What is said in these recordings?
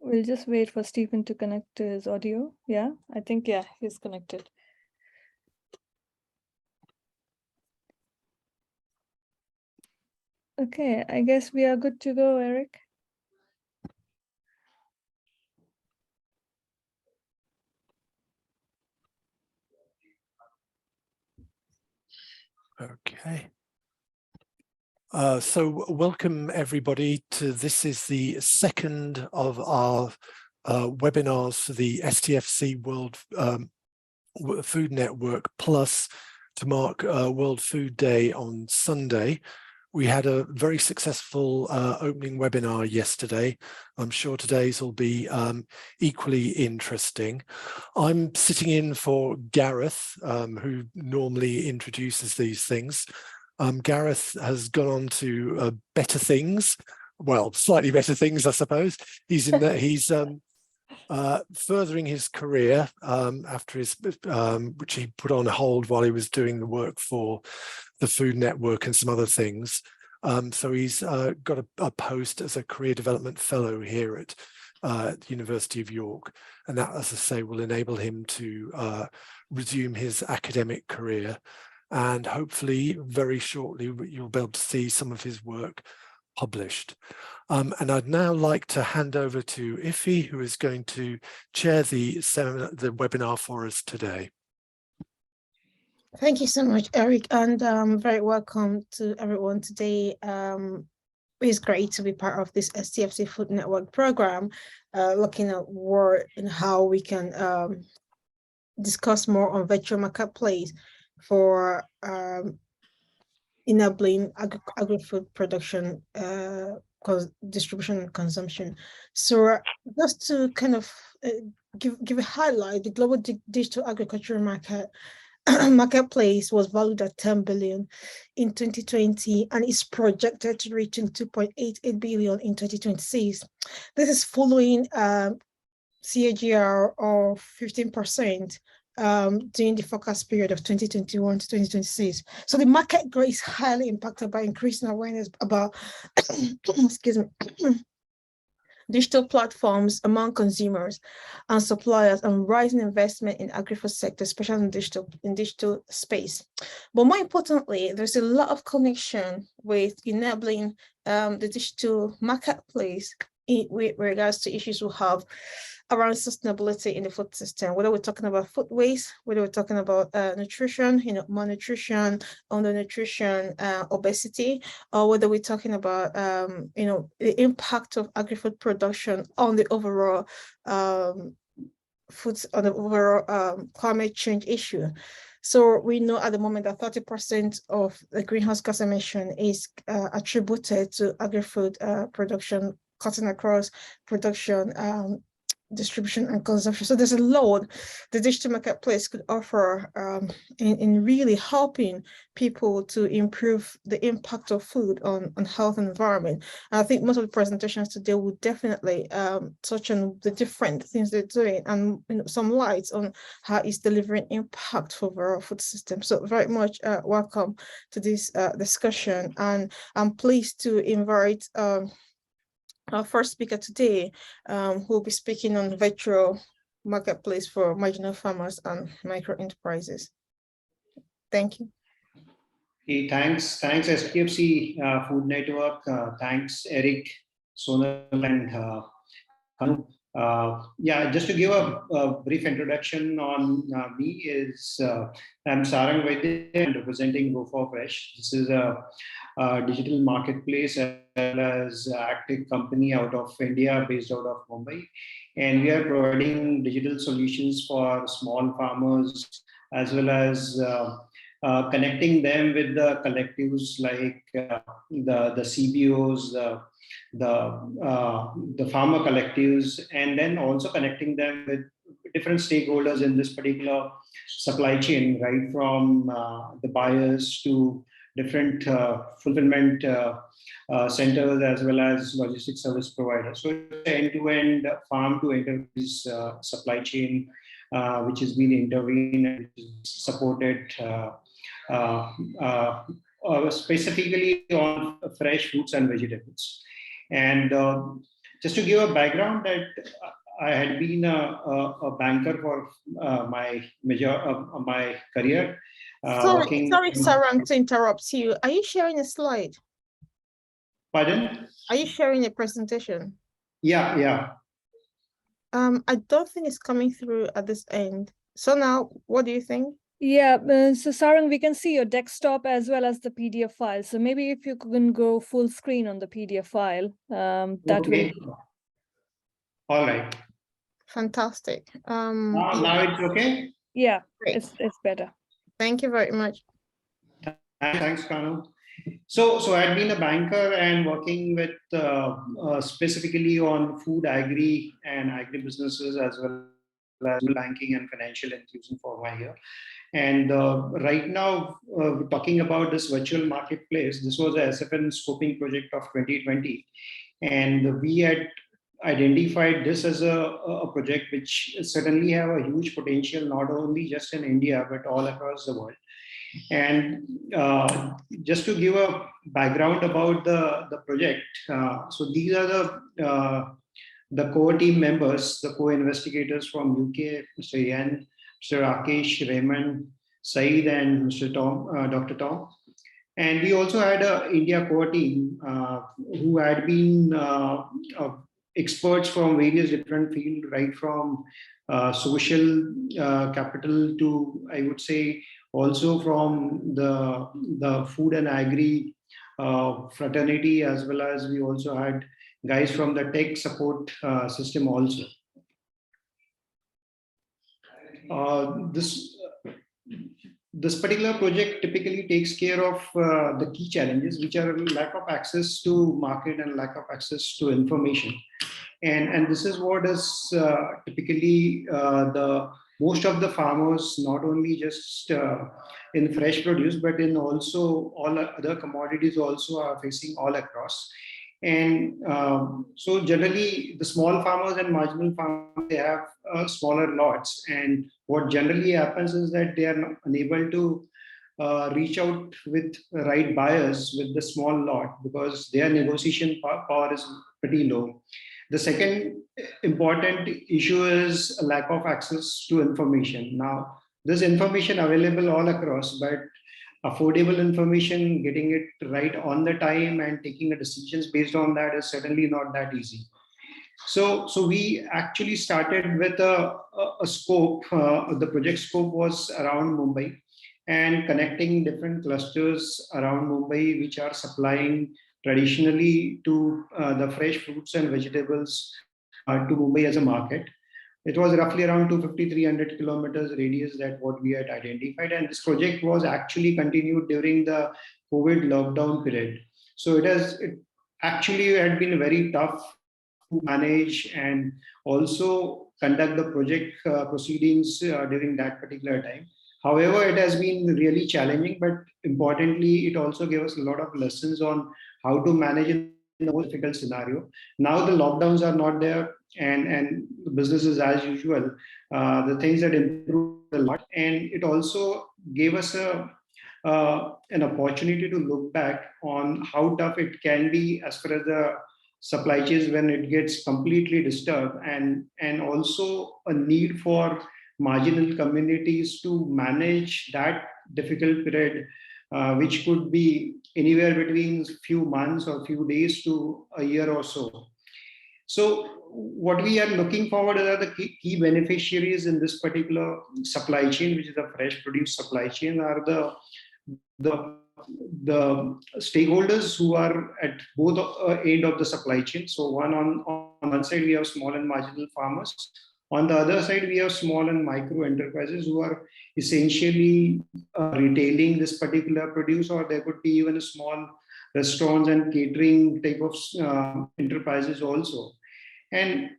We'll just wait for Stephen to connect to his audio. Yeah, I think, yeah, he's connected. Okay, I guess we are good to go, Eric. Okay. So welcome everybody to this is the second of our webinars for the STFC World Food Network Plus to mark World Food Day on Sunday. We had a very successful opening webinar yesterday. I'm sure today's will be equally interesting. I'm sitting in for Gareth, who normally introduces these things. Gareth has gone on to better things, well, slightly better things, I suppose. He's in there. He's furthering his career after his, which he put on hold while he was doing the work for the Food Network and some other things. So he's got a post as a career development fellow here at the University of York, and that, as I say, will enable him to resume his academic career. And hopefully very shortly you'll be able to see some of his work published. And I'd now like to hand over to Iffy, who is going to chair the webinar for us today. Thank you so much, Eric, and very welcome to everyone today. It's great to be part of this STFC Food Network program, looking at what and how we can discuss more on virtual marketplace for enabling agri-food production, distribution and consumption. So just to kind of give a highlight, the global digital agricultural marketplace was valued at 10 billion in 2020 and is projected to reach 2.88 billion in 2026. This is following CAGR of 15% during the forecast period of 2021 to 2026. So the market growth is highly impacted by increasing awareness about excuse me, digital platforms among consumers and suppliers, and rising investment in agri-food sector, especially in digital space. But more importantly, there's a lot of connection with enabling the digital marketplace with regards to issues we have around sustainability in the food system, whether we're talking about food waste, whether we're talking about nutrition, malnutrition, undernutrition, obesity, or whether we're talking about, the impact of agri-food production on the overall climate change issue. So we know at the moment that 30% of the greenhouse gas emission is attributed to agri-food production, cutting across production, distribution and consumption. So there's a lot the digital marketplace could offer in really helping people to improve the impact of food on health and environment. And I think most of the presentations today will definitely touch on the different things they're doing and some lights on how it's delivering impact for our food system. So very much welcome to this discussion, and I'm pleased to invite our first speaker today, who will be speaking on virtual marketplace for marginal farmers and micro enterprises. Thank you. Hey, thanks STFC Food Network. Thanks Eric, Sonal, and Kanu. Yeah, just to give a brief introduction on me is I'm Sarang Vaidya and representing Go for Fresh. This is a digital marketplace as well as active company out of India, based out of Mumbai, and we are providing digital solutions for small farmers as well as connecting them with the collectives like the CBOs, the farmer collectives, and then also connecting them with different stakeholders in this particular supply chain, right from the buyers to different fulfillment centers as well as logistics service providers. So it's an end-to-end farm to enterprise supply chain which has been intervened and supported specifically on fresh fruits and vegetables. And just to give a background that I had been a banker for my career. Sorry, Sarang, to interrupt you. Are you sharing a slide? Pardon? Are you sharing a presentation? Yeah. I don't think it's coming through at this end. So now, what do you think? Yeah, so Sarang, we can see your desktop as well as the PDF file. So maybe if you can go full screen on the PDF file, that will. Okay. All right. Fantastic. Now it's okay. Yeah, Great. it's better. Thank you very much. Thanks, Kanu. So I'd been a banker and working with specifically on food, agri, and agri businesses as well as banking and financial inclusion for 1 year. And right now, we're talking about this virtual marketplace. This was a SFN scoping project of 2020, and we had identified this as a project which certainly have a huge potential, not only just in India but all across the world. And just to give a background about the project, so these are the core team members, the co-investigators from UK, Mr. Ian, Mr. Rakesh, Raymond, Saeed, and Mr. Tom, Dr. Tom. And we also had an India core team who had been experts from various different fields, right from social capital to, I would say, also from the food and agri fraternity, as well as we also had guys from the tech support system also. This particular project typically takes care of the key challenges, which are lack of access to market and lack of access to information. And this is what is typically the most of the farmers, not only just in fresh produce, but in also all other commodities also are facing all across. And so generally the small farmers and marginal farmers, they have smaller lots. And what generally happens is that they are not unable to reach out with right buyers with the small lot because their negotiation power is pretty low. The second important issue is a lack of access to information. Now, there's information available all across, but affordable information, getting it right on the time and taking the decisions based on that is certainly not that easy. So we actually started with a scope. The project scope was around Mumbai and connecting different clusters around Mumbai, which are supplying traditionally to the fresh fruits and vegetables to Mumbai as a market. It was roughly around 250-300 kilometers radius that what we had identified. And this project was actually continued during the COVID lockdown period. So it actually had been very tough to manage and also conduct the project proceedings during that particular time. However, it has been really challenging, but importantly, it also gave us a lot of lessons on how to manage in the most difficult scenario. Now the lockdowns are not there and business is as usual. The things that improved a lot, and it also gave us an opportunity to look back on how tough it can be as far as the supply chains when it gets completely disturbed, and also a need for marginal communities to manage that difficult period, which could be anywhere between few months or few days to a year or so. So what we are looking forward are the key beneficiaries in this particular supply chain, which is the fresh produce supply chain, are the stakeholders who are at both end of the supply chain. So on one side, we have small and marginal farmers. On the other side, we have small and micro enterprises who are essentially retailing this particular produce, or there could be even a small restaurants and catering type of enterprises also. And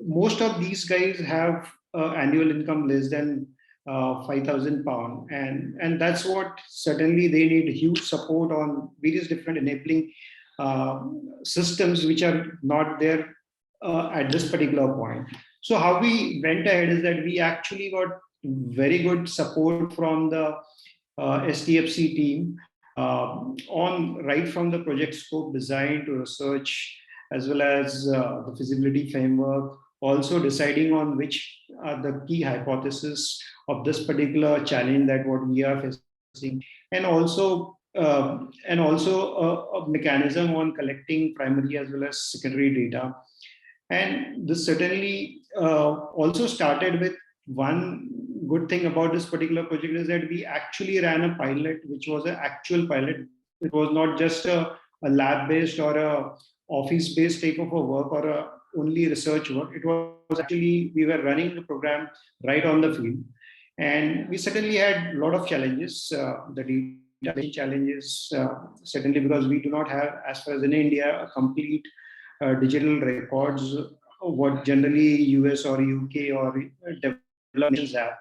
most of these guys have annual income less than £5,000, and that's what certainly they need huge support on various different enabling systems which are not there at this particular point. So how we went ahead is that we actually got very good support from the STFC team on right from the project scope design to research as well as the feasibility framework, also deciding on which are the key hypotheses of this particular challenge that what we are facing, and also a mechanism on collecting primary as well as secondary data. And this certainly also started with one good thing about this particular project is that we actually ran a pilot, which was an actual pilot. It was not just a lab-based or a office-based type of a work or a only research work. It was actually, we were running the program right on the field. And we certainly had a lot of challenges. The data challenges, certainly because we do not have, as far as in India, a complete digital records, what generally US or UK or developed nations have.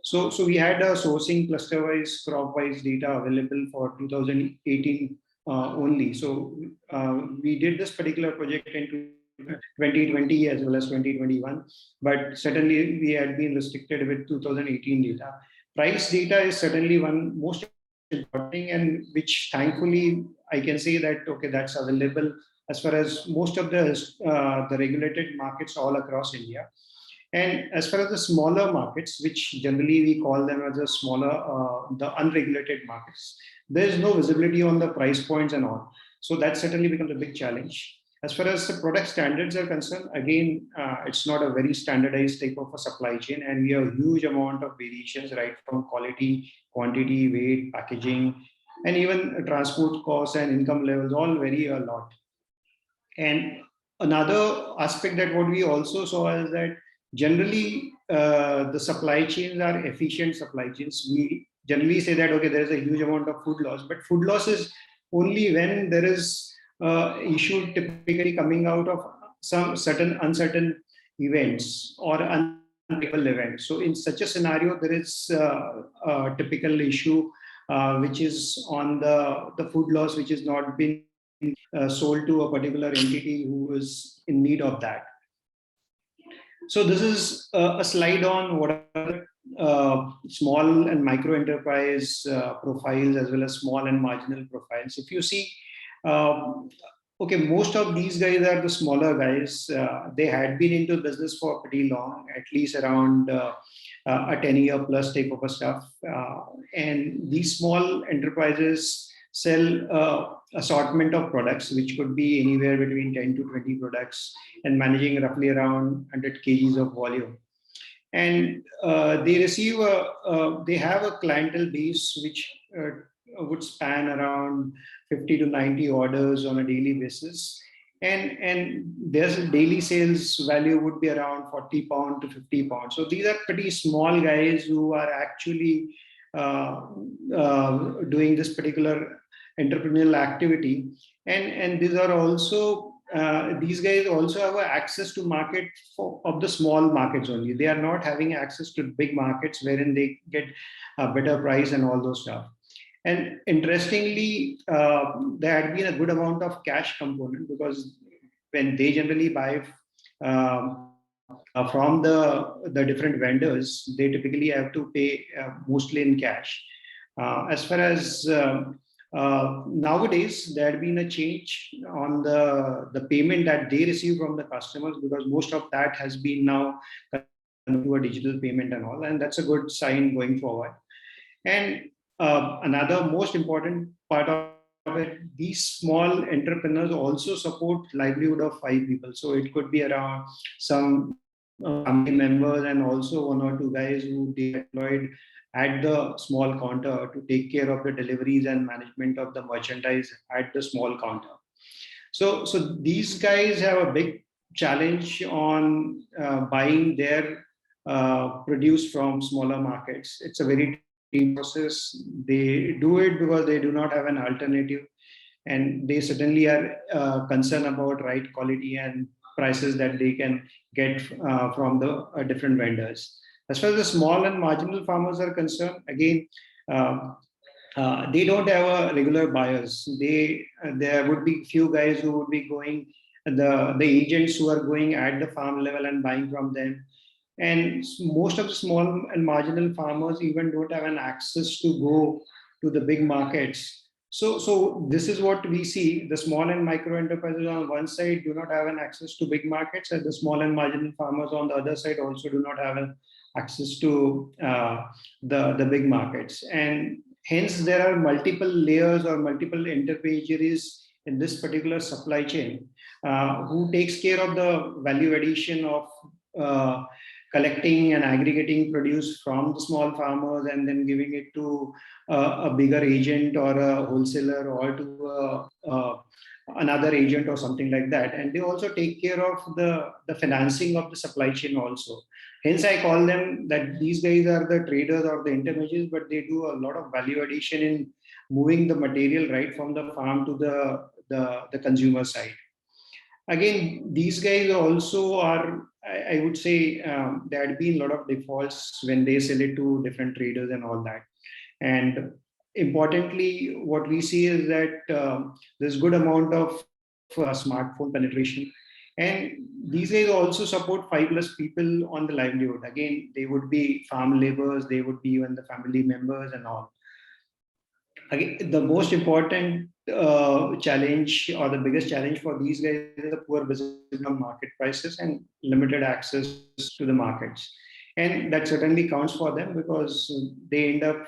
So we had a sourcing cluster-wise, crop-wise data available for 2018 only. So we did this particular project in 2020 as well as 2021, but certainly we had been restricted with 2018 data. Price data is certainly one most important thing, and which thankfully I can say that, okay, that's available as far as most of the regulated markets all across India. And as far as the smaller markets, which generally we call them as the smaller, the unregulated markets, there is no visibility on the price points and all. So that certainly becomes a big challenge. As far as the product standards are concerned, again, it's not a very standardized type of a supply chain, and we have a huge amount of variations, right from quality, quantity, weight, packaging, and even transport costs and income levels all vary a lot. And another aspect that what we also saw is that generally the supply chains are efficient supply chains. We generally say that, okay, there is a huge amount of food loss, but food loss is only when there is issue typically coming out of some certain uncertain events or unpredictable events. So in such a scenario, there is a typical issue which is on the food loss, which is not been sold to a particular entity who is in need of that. So this is a slide on what are small and micro enterprise profiles as well as small and marginal profiles. If you see, okay, most of these guys are the smaller guys. They had been into business for pretty long, at least around a 10-year plus type of a stuff. And these small enterprises sell assortment of products, which could be anywhere between 10 to 20 products and managing roughly around 100 kgs of volume. And they receive they have a clientele base which would span around 50 to 90 orders on a daily basis. And their daily sales value would be around 40 pounds to 50 pounds. So these are pretty small guys who are actually doing this particular entrepreneurial activity. And these are also, these guys also have access to market of the small markets only. They are not having access to big markets wherein they get a better price and all those stuff. And interestingly, there had been a good amount of cash component, because when they generally buy from the different vendors, they typically have to pay mostly in cash. As far as nowadays, there had been a change on the payment that they receive from the customers, because most of that has been now to a digital payment and all, and that's a good sign going forward. And another most important part of it, these small entrepreneurs also support livelihood of 5 people. So it could be around some family members and also 1 or 2 guys who they employed at the small counter to take care of the deliveries and management of the merchandise at the small counter. So these guys have a big challenge on buying their produce from smaller markets. It's a very process. They do it because they do not have an alternative, and they certainly are concerned about right quality and prices that they can get from the different vendors. As far as the small and marginal farmers are concerned, again, they don't have a regular buyers. There would be few guys who would be going, the agents who are going at the farm level and buying from them. And most of the small and marginal farmers even don't have an access to go to the big markets. So this is what we see. The small and micro enterprises on one side do not have an access to big markets, and the small and marginal farmers on the other side also do not have an access to the big markets. And hence there are multiple layers or multiple intermediaries in this particular supply chain who takes care of the value addition of collecting and aggregating produce from the small farmers and then giving it to a bigger agent or a wholesaler or to another agent or something like that. And they also take care of the financing of the supply chain also. Hence, I call them that these guys are the traders or the intermediaries, but they do a lot of value addition in moving the material right from the farm to the consumer side. Again, these guys also are, I would say, there had been a lot of defaults when they sell it to different traders and all that. And importantly, what we see is that there's good amount of smartphone penetration. And these guys also support 5+ people on the livelihood. Again, they would be farm laborers, they would be even the family members and all. Again, the most important challenge or the biggest challenge for these guys is the poor visibility on market prices and limited access to the markets. And that certainly counts for them because they end up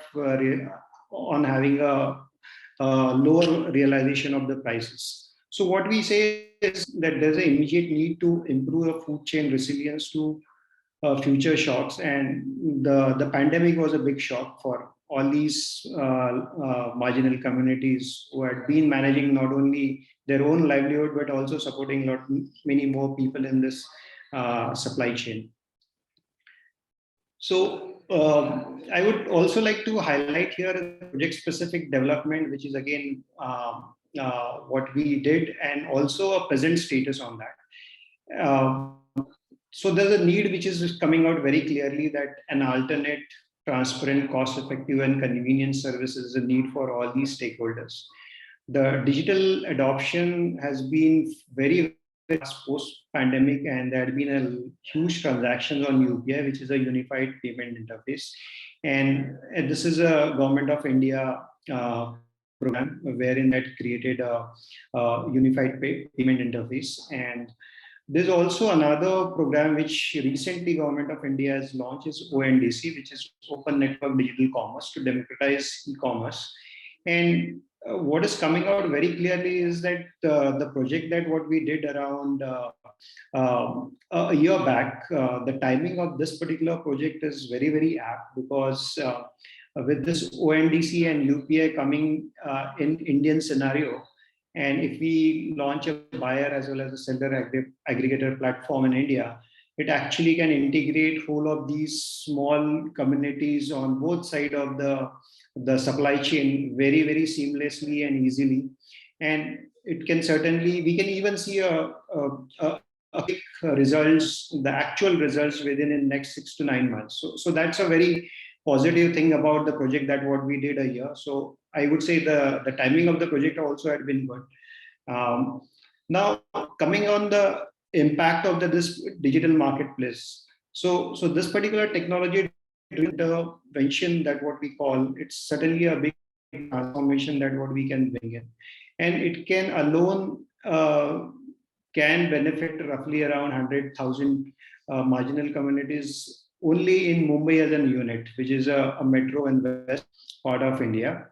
on having a lower realization of the prices. So what we say is that there's an immediate need to improve the food chain resilience to future shocks, and the pandemic was a big shock for all these marginal communities who had been managing not only their own livelihood but also supporting many more people in this supply chain. So I would also like to highlight here project-specific development, which is again what we did, and also a present status on that. So there's a need which is coming out very clearly that an alternate, transparent, cost-effective, and convenient service is a need for all these stakeholders. The digital adoption has been very post-pandemic, and there had been a huge transactions on UPI, which is a unified payment interface. And this is a Government of India program wherein that created a unified payment interface. And there's also another program which recently Government of India has launched is ONDC, which is Open Network Digital Commerce, to democratize e-commerce. And what is coming out very clearly is that the project that what we did around a year back, the timing of this particular project is very, very apt because with this ONDC and UPI coming in Indian scenario, and if we launch a buyer as well as a seller aggregator platform in India, it actually can integrate whole of these small communities on both sides of the supply chain very, very seamlessly and easily. And it can certainly, we can even see a quick results, the actual results within the next 6 to 9 months. So that's a very positive thing about the project that what we did a year. So I would say the timing of the project also had been good. Now coming on the impact of this digital marketplace. So this particular technology intervention that what we call, it's certainly a big transformation that what we can bring in. And it can alone can benefit roughly around 100,000 marginal communities only in Mumbai as a unit, which is a metro and west part of India.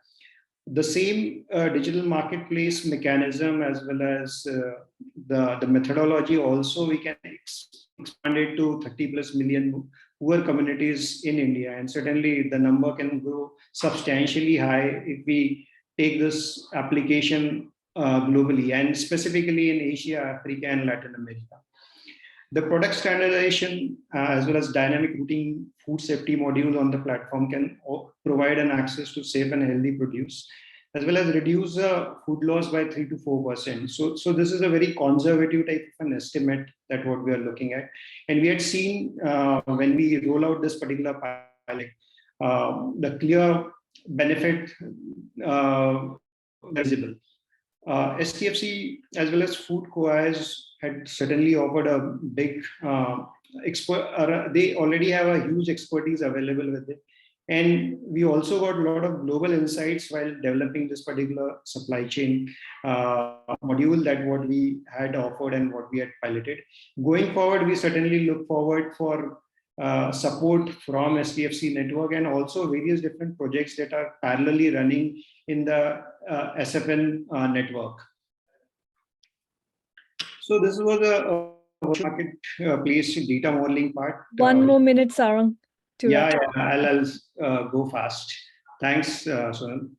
The same digital marketplace mechanism as well as the methodology also we can expand it to 30+ million poor communities in India, and certainly the number can grow substantially high if we take this application globally and specifically in Asia, Africa, and Latin America. The product standardization as well as dynamic routing food safety modules on the platform can provide an access to safe and healthy produce, as well as reduce food loss by 3 to 4%. So this is a very conservative type of an estimate that what we are looking at. And we had seen when we roll out this particular pilot, the clear benefit visible. STFC as well as Food Coas had certainly offered a big expert. They already have a huge expertise available with it, And we also got a lot of global insights while developing this particular supply chain module that what we had offered and what we had piloted. Going forward, we certainly look forward for support from STFC network and also various different projects that are parallelly running in the SFN network. So this was a marketplace data modeling part. One more minute, Sarang. Yeah, I'll go fast. Thanks, Sonal.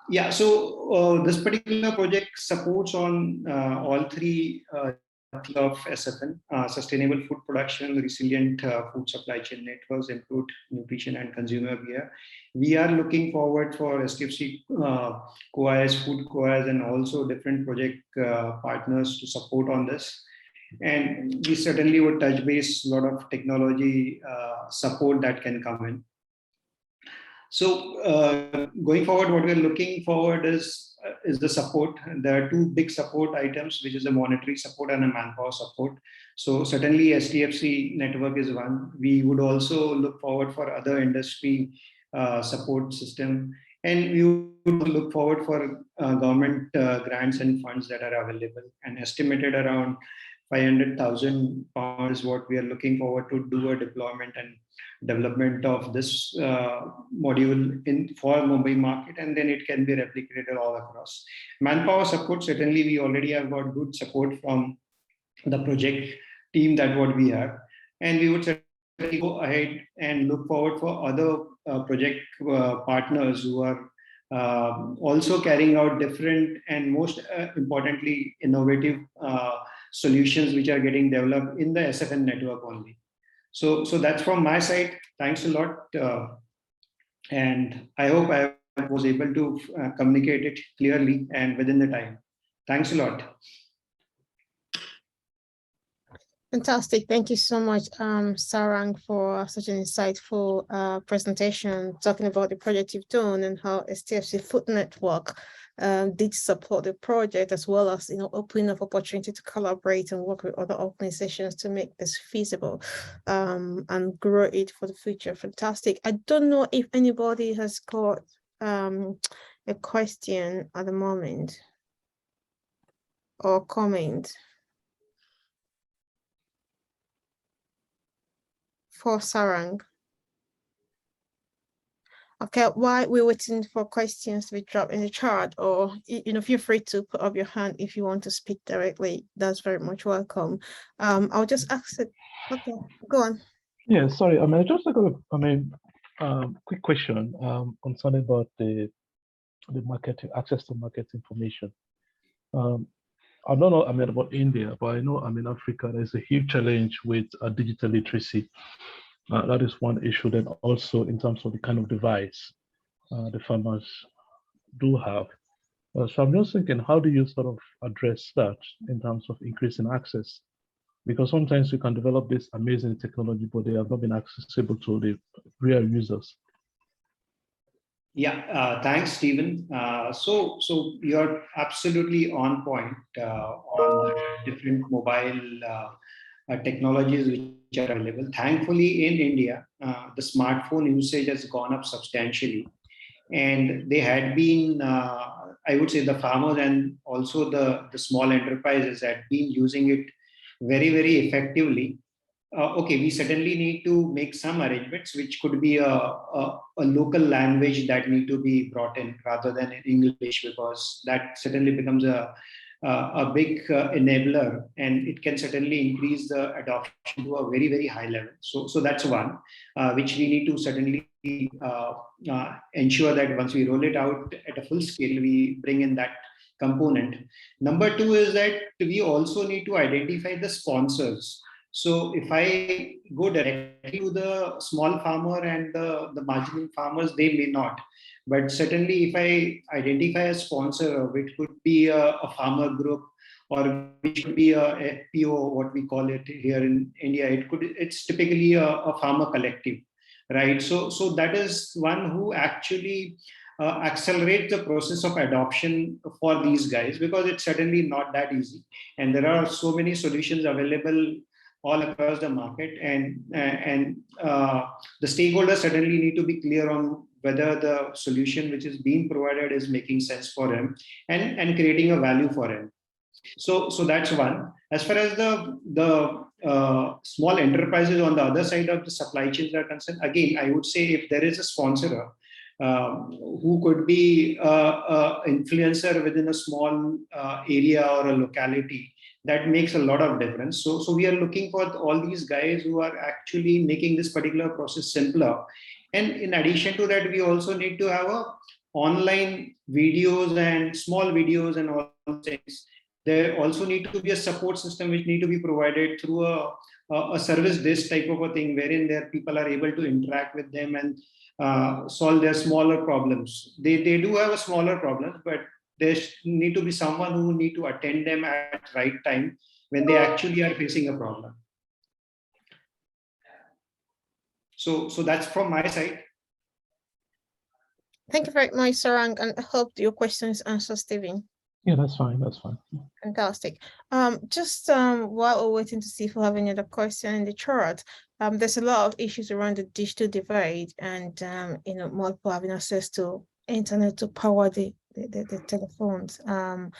Yeah, so this particular project supports on all three of SFN, sustainable food production, resilient food supply chain networks, improved nutrition and consumer behavior. We are looking forward for STFC COAs, food COAs, and also different project partners to support on this. And we certainly would touch base a lot of technology support that can come in. So going forward, what we're looking forward is the support. There are two big support items, which is a monetary support and a manpower support. So certainly STFC network is one. We would also look forward for other industry support system. And we would look forward for government grants and funds that are available, and estimated around 500,000 pounds what we are looking forward to do a deployment and development of this module for Mumbai market, and then it can be replicated all across. Manpower support, certainly we already have got good support from the project team that what we have, and we would certainly go ahead and look forward for other project partners who are also carrying out different and most importantly innovative solutions which are getting developed in the SFN network only. So that's from my side. Thanks a lot. And I hope I was able to communicate it clearly and within the time. Thanks a lot. Fantastic. Thank you so much, Sarang, for such an insightful presentation, talking about the project you've done and how STFC Food Network did support the project, as well as, opening up opportunity to collaborate and work with other organizations to make this feasible and grow it for the future. Fantastic. I don't know if anybody has got a question at the moment or comment for Sarang. Okay, while we're waiting for questions to be dropped in the chat, or feel free to put up your hand if you want to speak directly. That's very much welcome. I'll just ask it. Okay, go on. Yeah, sorry. I just got a quick question concerning about the market access to market information. I don't know about India, but I know Africa, there's a huge challenge with digital literacy. That is one issue. Then also in terms of the kind of device the farmers do have. So I'm just thinking, how do you sort of address that in terms of increasing access? Because sometimes you can develop this amazing technology, but they have not been accessible to the real users. Yeah, thanks, Stephen. So you're absolutely on point on different mobile technologies which are available. Thankfully, in India, the smartphone usage has gone up substantially, and they had been, I would say, the farmers and also the small enterprises had been using it very, very effectively. Okay, we certainly need to make some arrangements, which could be a local language that need to be brought in rather than in English, because that certainly becomes a big enabler, and it can certainly increase the adoption to a very, very high level. So that's one, which we need to certainly ensure that once we roll it out at a full scale, we bring in that component. Number two is that we also need to identify the sponsors. So if I go directly to the small farmer and the marginal farmers, they may not. But certainly if I identify a sponsor, which could be a farmer group, or which could be a FPO, what we call it here in India, it's typically a farmer collective, right? So that is one who actually accelerate the process of adoption for these guys, because it's certainly not that easy. And there are so many solutions available all across the market, and the stakeholders certainly need to be clear on whether the solution which is being provided is making sense for him and creating a value for him. So that's one. As far as the small enterprises on the other side of the supply chains are concerned, again, I would say if there is a sponsor who could be an influencer within a small area or a locality, that makes a lot of difference. So we are looking for all these guys who are actually making this particular process simpler. And in addition to that, we also need to have online videos and small videos and all things. There also need to be a support system which need to be provided through a service desk type of a thing, wherein their people are able to interact with them and solve their smaller problems. They do have a smaller problems, but there need to be someone who need to attend them at right time when they actually are facing a problem. So that's from my side. Thank you very much, Sarang, and I hope your questions answer, Stephen. Yeah, that's fine. That's fine. Fantastic. Just while we're waiting to see if we have any other question in the chat, there's a lot of issues around the digital divide and more people having access to internet to power the telephones. And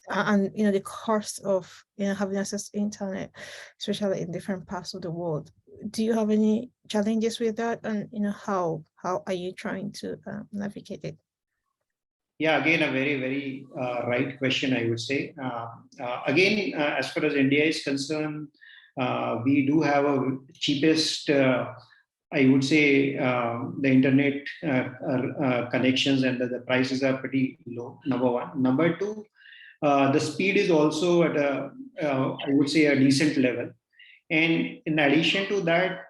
the cost of having access to internet, especially in different parts of the world. Do you have any challenges with that, and how are you trying to navigate it? Yeah, again, a very, very right question, I would say. Again, as far as India is concerned, we do have a cheapest, I would say, the internet connections, and the prices are pretty low, number one. Number two, the speed is also at I would say, a decent level. And in addition to that,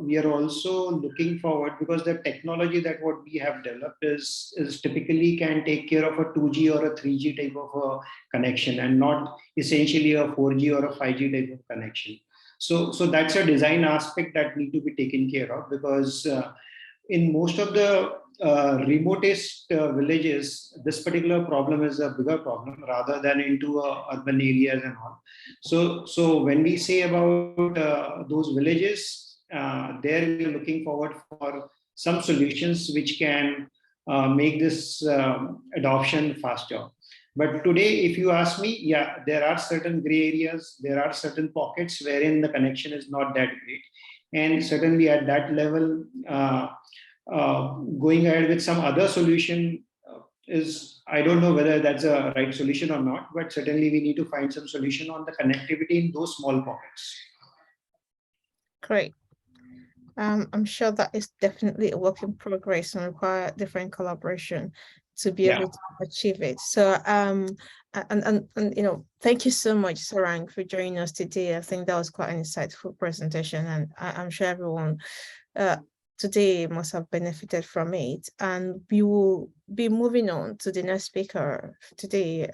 we are also looking forward, because the technology that what we have developed is typically can take care of a 2G or a 3G type of a connection, and not essentially a 4G or a 5G type of connection. So that's a design aspect that need to be taken care of, because in most of the remotest villages, this particular problem is a bigger problem rather than into urban areas and all. So when we say about those villages, there we are looking forward for some solutions which can make this adoption faster. But today, if you ask me, yeah, there are certain gray areas, there are certain pockets wherein the connection is not that great. And certainly at that level, going ahead with some other solution is, I don't know whether that's a right solution or not, but certainly we need to find some solution on the connectivity in those small pockets. Great. I'm sure that is definitely a work in progress and require different collaboration to be able to achieve it. So and thank you so much, Sarang, for joining us today. I think that was quite an insightful presentation, and I'm sure everyone today must have benefited from it. And we will be moving on to the next speaker today,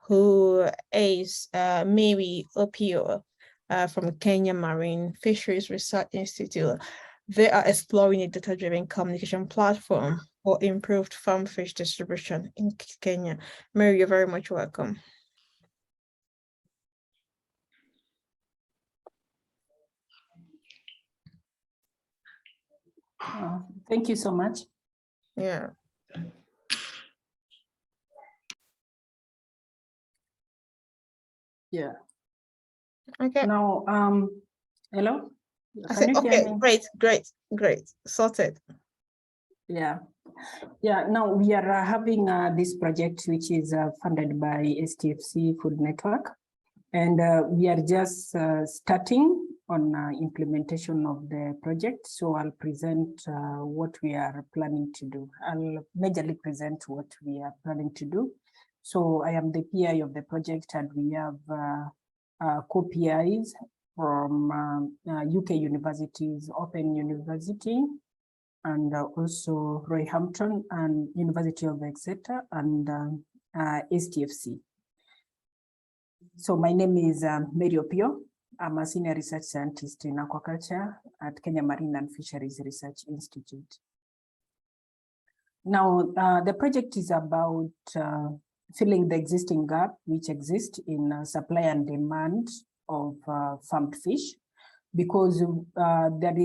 who is Mary Opio from Kenya Marine Fisheries Research Institute. They are exploring a data-driven communication platform for improved farm fish distribution in Kenya. Mary, you're very much welcome. Thank you so much. Yeah. Yeah. Okay. Now, hello? I said, okay, great, sorted. Yeah. Now we are having this project, which is funded by STFC Food Network. And we are just starting on implementation of the project. So I'll present what we are planning to do. I'll majorly present what we are planning to do. So I am the PI of the project, and we have co-PIs from UK universities, Open University, and also Roehampton and University of Exeter, and STFC. So my name is Mary Opio. I'm a senior research scientist in aquaculture at Kenya Marine and Fisheries Research Institute. Now, the project is about filling the existing gap which exists in supply and demand of farmed fish, because there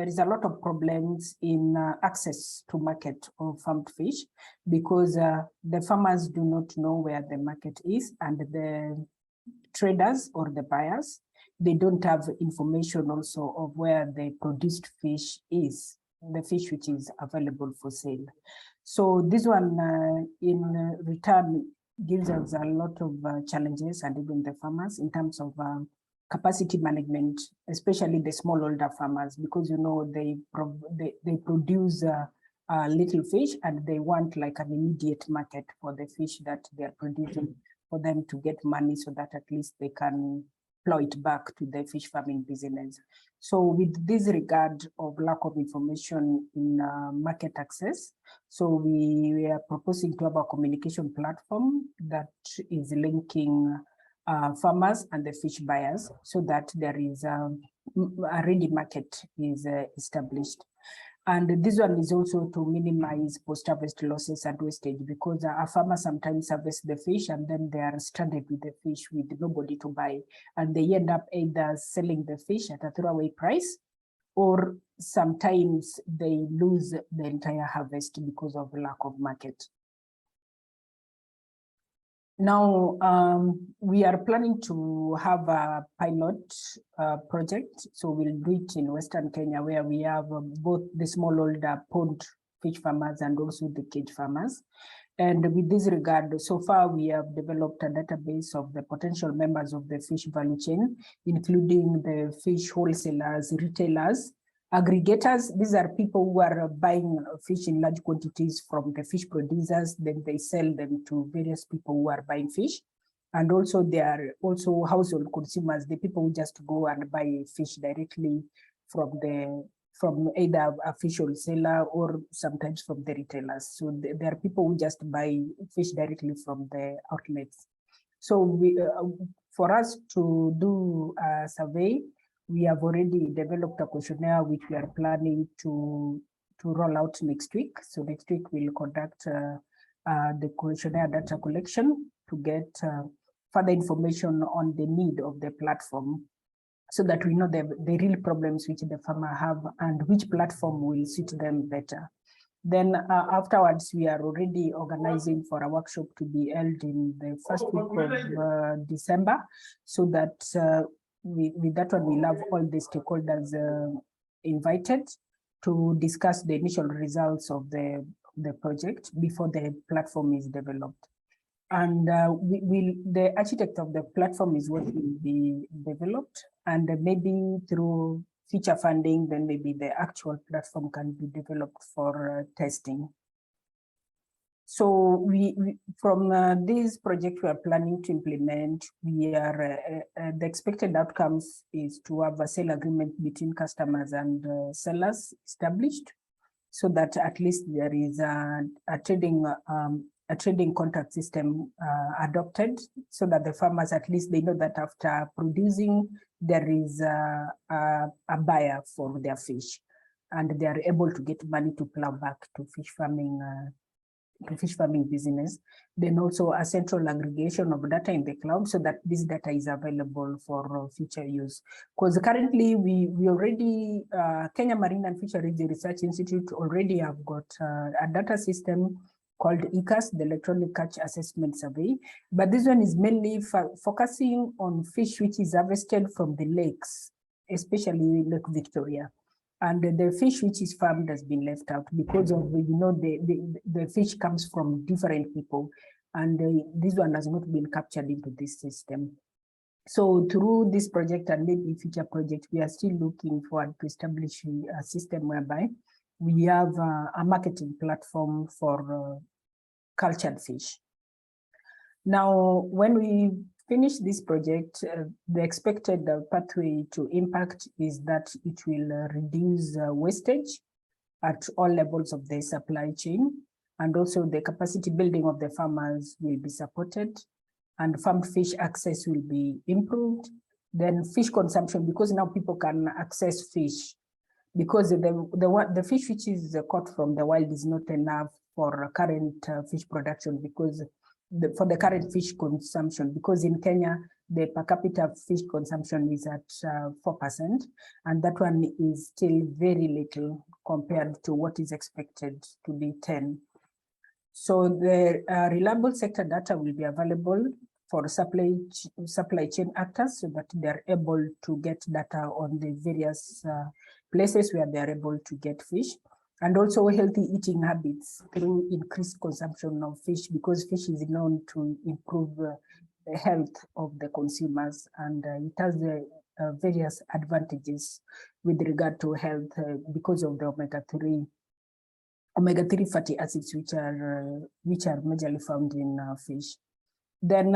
is a lot of problems in access to market of farmed fish, because the farmers do not know where the market is, and the traders or the buyers, they don't have information also of where the produced fish is, the fish which is available for sale. So this one in return gives us a lot of challenges, and even the farmers, in terms of capacity management, especially the smallholder farmers, because they produce little fish, and they want like an immediate market for the fish that they are producing, for them to get money, so that at least they can plow it back to the fish farming business. So with this regard of lack of information in market access, so we are proposing to have a communication platform that is linking farmers and the fish buyers, so that there is a ready market is established. And this one is also to minimize post-harvest losses and wastage, because a farmer sometimes harvests the fish and then they are stranded with the fish with nobody to buy, and they end up either selling the fish at a throwaway price, or sometimes they lose the entire harvest because of lack of market. Now, we are planning to have a pilot project. So we'll do it in Western Kenya, where we have both the smallholder pond fish farmers and also the cage farmers. And with this regard, so far we have developed a database of the potential members of the fish value chain, including the fish wholesalers, retailers, aggregators. These are people who are buying fish in large quantities from the fish producers, then they sell them to various people who are buying fish. And also there are also household consumers, the people who just go and buy fish directly from either a fish wholesaler or sometimes from the retailers. So there are people who just buy fish directly from the outlets. So for us to do a survey, we have already developed a questionnaire which we are planning to roll out next week. So next week we'll conduct the questionnaire data collection to get further information on the need of the platform, so that we know the real problems which the farmer have and which platform will suit them better. Then afterwards, we are already organizing for a workshop to be held in the first week of December, so that with that one, we'll have all the stakeholders invited to discuss the initial results of the project before the platform is developed. And the architect of the platform is what will be developed, and maybe through future funding, then maybe the actual platform can be developed for testing. So from this project we are planning to implement, we are the expected outcomes is to have a sale agreement between customers and sellers established, so that at least there is a trading contract system adopted, so that the farmers, at least they know that after producing, there is a buyer for their fish, and they are able to get money to plow back to fish farming business. Then also a central aggregation of data in the cloud, so that this data is available for future use. Because currently we already, Kenya Marine and Fisheries Research Institute already have got a data system called ECAS, the Electronic Catch Assessment Survey. But this one is mainly focusing on fish which is harvested from the lakes, especially Lake Victoria. And the fish which is farmed has been left out because of, the fish comes from different people, and this one has not been captured into this system. So through this project and maybe future project, we are still looking forward to establishing a system whereby we have a marketing platform for cultured fish. Now, when we finish this project, the expected pathway to impact is that it will reduce wastage at all levels of the supply chain, and also the capacity building of the farmers will be supported, and farmed fish access will be improved. Then fish consumption, because now people can access fish, because the fish which is caught from the wild is not enough for current fish production, because for the current fish consumption, because in Kenya, the per capita fish consumption is at 4%, and that one is still very little compared to what is expected to be 10. So the reliable sector data will be available for supply chain actors so that they're able to get data on the various places where they're able to get fish, and also healthy eating habits through increased consumption of fish, because fish is known to improve the health of the consumers, and it has various advantages with regard to health because of the omega-3 fatty acids, which are majorly found in fish. Then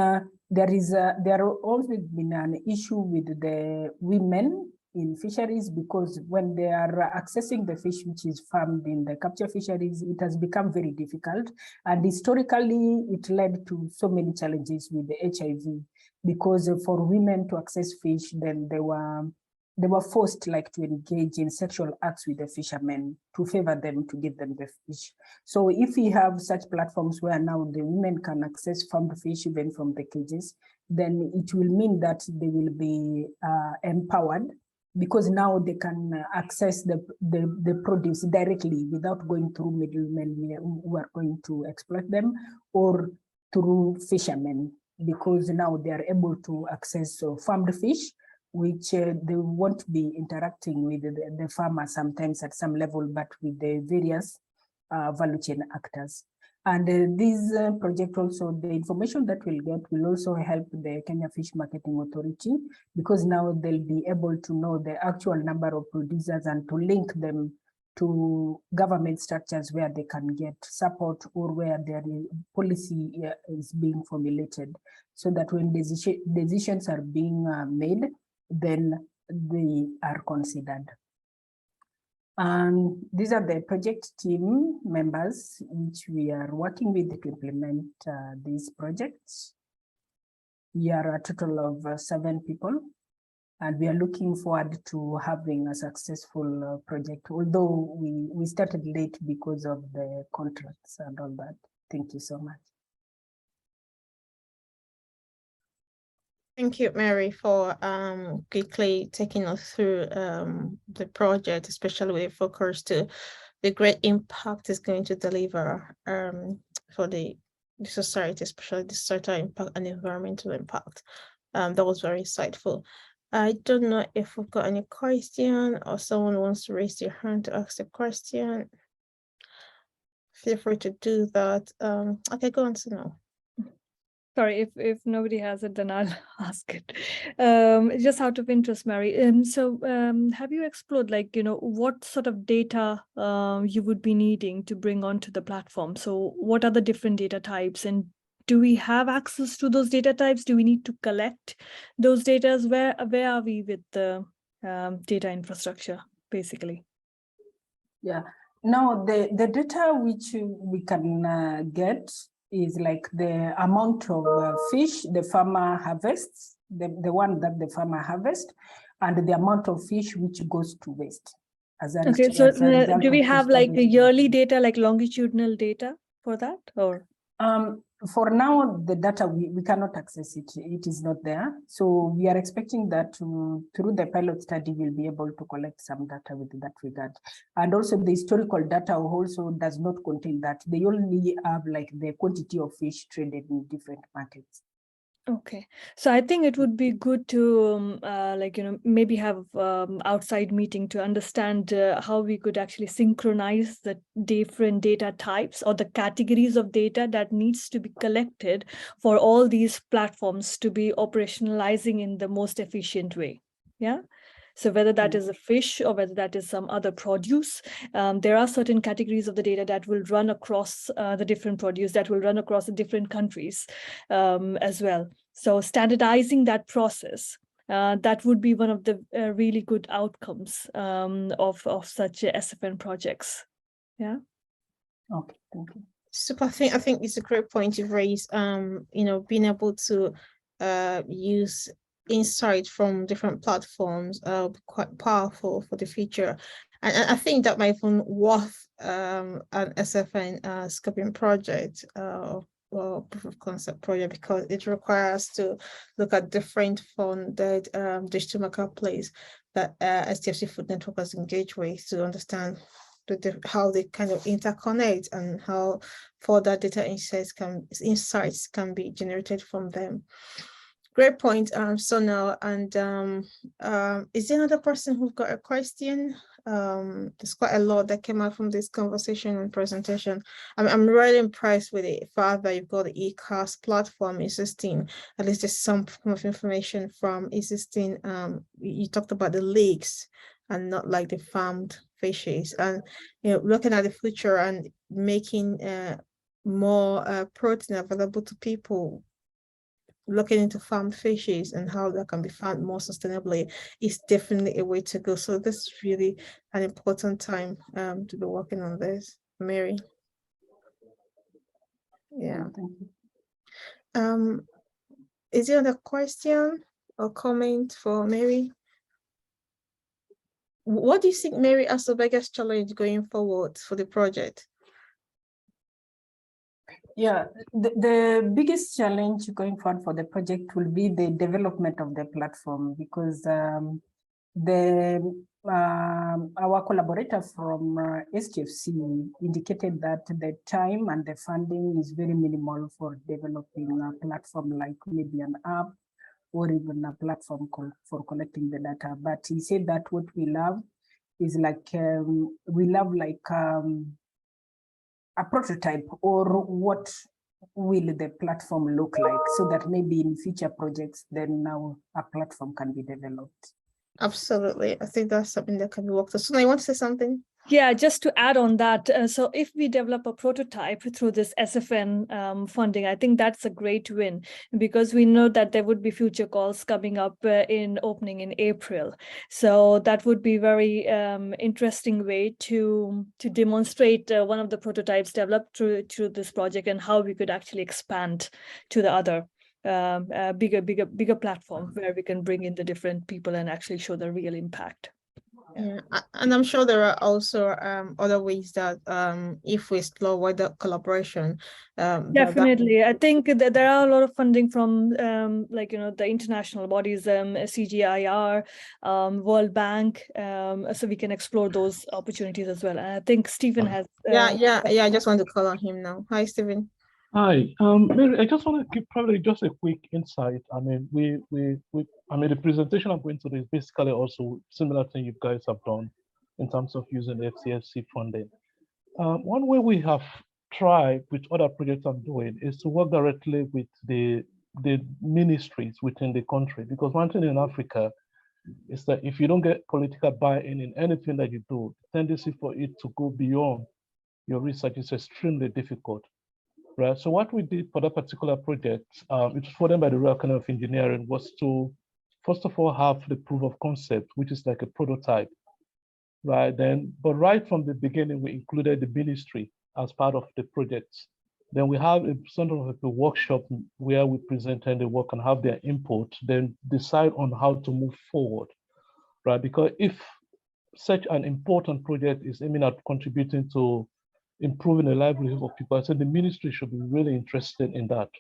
there always been an issue with the women in fisheries, because when they are accessing the fish which is farmed in the capture fisheries, it has become very difficult. And historically, it led to so many challenges with the HIV, because for women to access fish, then they were forced to engage in sexual acts with the fishermen to favor them, to give them the fish. So if we have such platforms where now the women can access farmed fish even from the cages, then it will mean that they will be empowered, because now they can access the produce directly without going through middlemen who are going to exploit them, or through fishermen, because now they are able to access farmed fish, which they won't be interacting with the farmer sometimes at some level, but with the various value chain actors. And this project also, the information that we'll get will also help the Kenya Fish Marketing Authority, because now they'll be able to know the actual number of producers and to link them to government structures where they can get support, or where their policy is being formulated, so that when decisions are being made, then they are considered. And these are the project team members which we are working with to implement these projects. We are a total of 7 people, and we are looking forward to having a successful project, although we started late because of the contracts and all that. Thank you so much. Thank you, Mary, for quickly taking us through the project, especially with a focus to the great impact it's going to deliver for the society, especially the social impact and environmental impact. That was very insightful. I don't know if we've got any question, or someone wants to raise their hand to ask a question. Feel free to do that. Okay, go on, Sunil. Sorry, if nobody has it, then I'll ask it. Just out of interest, Mary. So have you explored, what sort of data you would be needing to bring onto the platform? So what are the different data types, and do we have access to those data types? Do we need to collect those data? Where are we with the data infrastructure, basically? Yeah. Now the data which we can get is like the amount of fish the farmer harvests, the one that the farmer harvests, and the amount of fish which goes to waste. Okay, so do we have a yearly data, like longitudinal data for that, or? For now, the data, we cannot access it. It is not there. So we are expecting that through the pilot study, we'll be able to collect some data with that regard. And also the historical data also does not contain that. They only have the quantity of fish traded in different markets. Okay, so I think it would be good to maybe have outside meeting to understand how we could actually synchronize the different data types or the categories of data that needs to be collected for all these platforms to be operationalizing in the most efficient way. Yeah. So whether that is a fish or whether that is some other produce, there are certain categories of the data that will run across the different produce, that will run across the different countries as well. So standardizing that process, that would be one of the really good outcomes of such SFN projects. Yeah. Okay, thank you. Super. I think it's a great point you've raised. Being able to use insight from different platforms quite powerful for the future, and I think that might even worth an SFN scoping project proof of concept project, because it requires to look at different funded digital marketplace that STFC Food Network has engaged with to understand how they kind of interconnect and how further data insights can be generated from them. Great point, Sonal. And is there another person who's got a question? There's quite a lot that came out from this conversation and presentation. I'm really impressed with the fact that you've got the eCast platform existing. At least there's some form of information from existing. You talked about the leaks and not like the farmed fishes, and looking at the future and making more protein available to people. Looking into farmed fishes and how that can be farmed more sustainably is definitely a way to go. So this is really an important time to be working on this. Mary. Yeah. Thank you. Is there another question or comment for Mary? What do you think, Mary, as the biggest challenge going forward for the project? Yeah, the biggest challenge going forward for the project will be the development of the platform, because our collaborator from STFC indicated that the time and the funding is very minimal for developing a platform like maybe an app or even a platform for collecting the data. But he said that what we love is like, a prototype, or what will the platform look like, so that maybe in future projects, then now a platform can be developed. Absolutely. I think that's something that can be worked on. So I want to say something. Yeah, just to add on that, so if we develop a prototype through this SFN funding, I think that's a great win, because we know that there would be future calls coming up in opening in April. So that would be very interesting way to demonstrate one of the prototypes developed through this project, and how we could actually expand to the other bigger platform where we can bring in the different people and actually show the real impact. Yeah, and I'm sure there are also other ways that if we explore wider collaboration. Definitely, I think that there are a lot of funding from the international bodies, CGIAR, World Bank, so we can explore those opportunities as well. And I think Stephen has. Yeah. I just want to call on him now. Hi, Stephen. Hi, Mary, I just want to give probably just a quick insight. I mean, the presentation I'm going to do is basically also similar thing you guys have done in terms of using FCFC funding. One way we have tried with other projects I'm doing is to work directly with the ministries within the country, because one thing in Africa is that if you don't get political buy-in in anything that you do, the tendency for it to go beyond your research is extremely difficult. Right. So what we did for that particular project, it was funded by the Royal College of Engineering, was to first of all have the proof of concept, which is like a prototype, right? But right from the beginning, we included the ministry as part of the project. Then we have a sort of a workshop where we presented the work and have their input, then decide on how to move forward, right? Because if such an important project is aiming at contributing to improving the livelihood of people, I said the ministry should be really interested in that.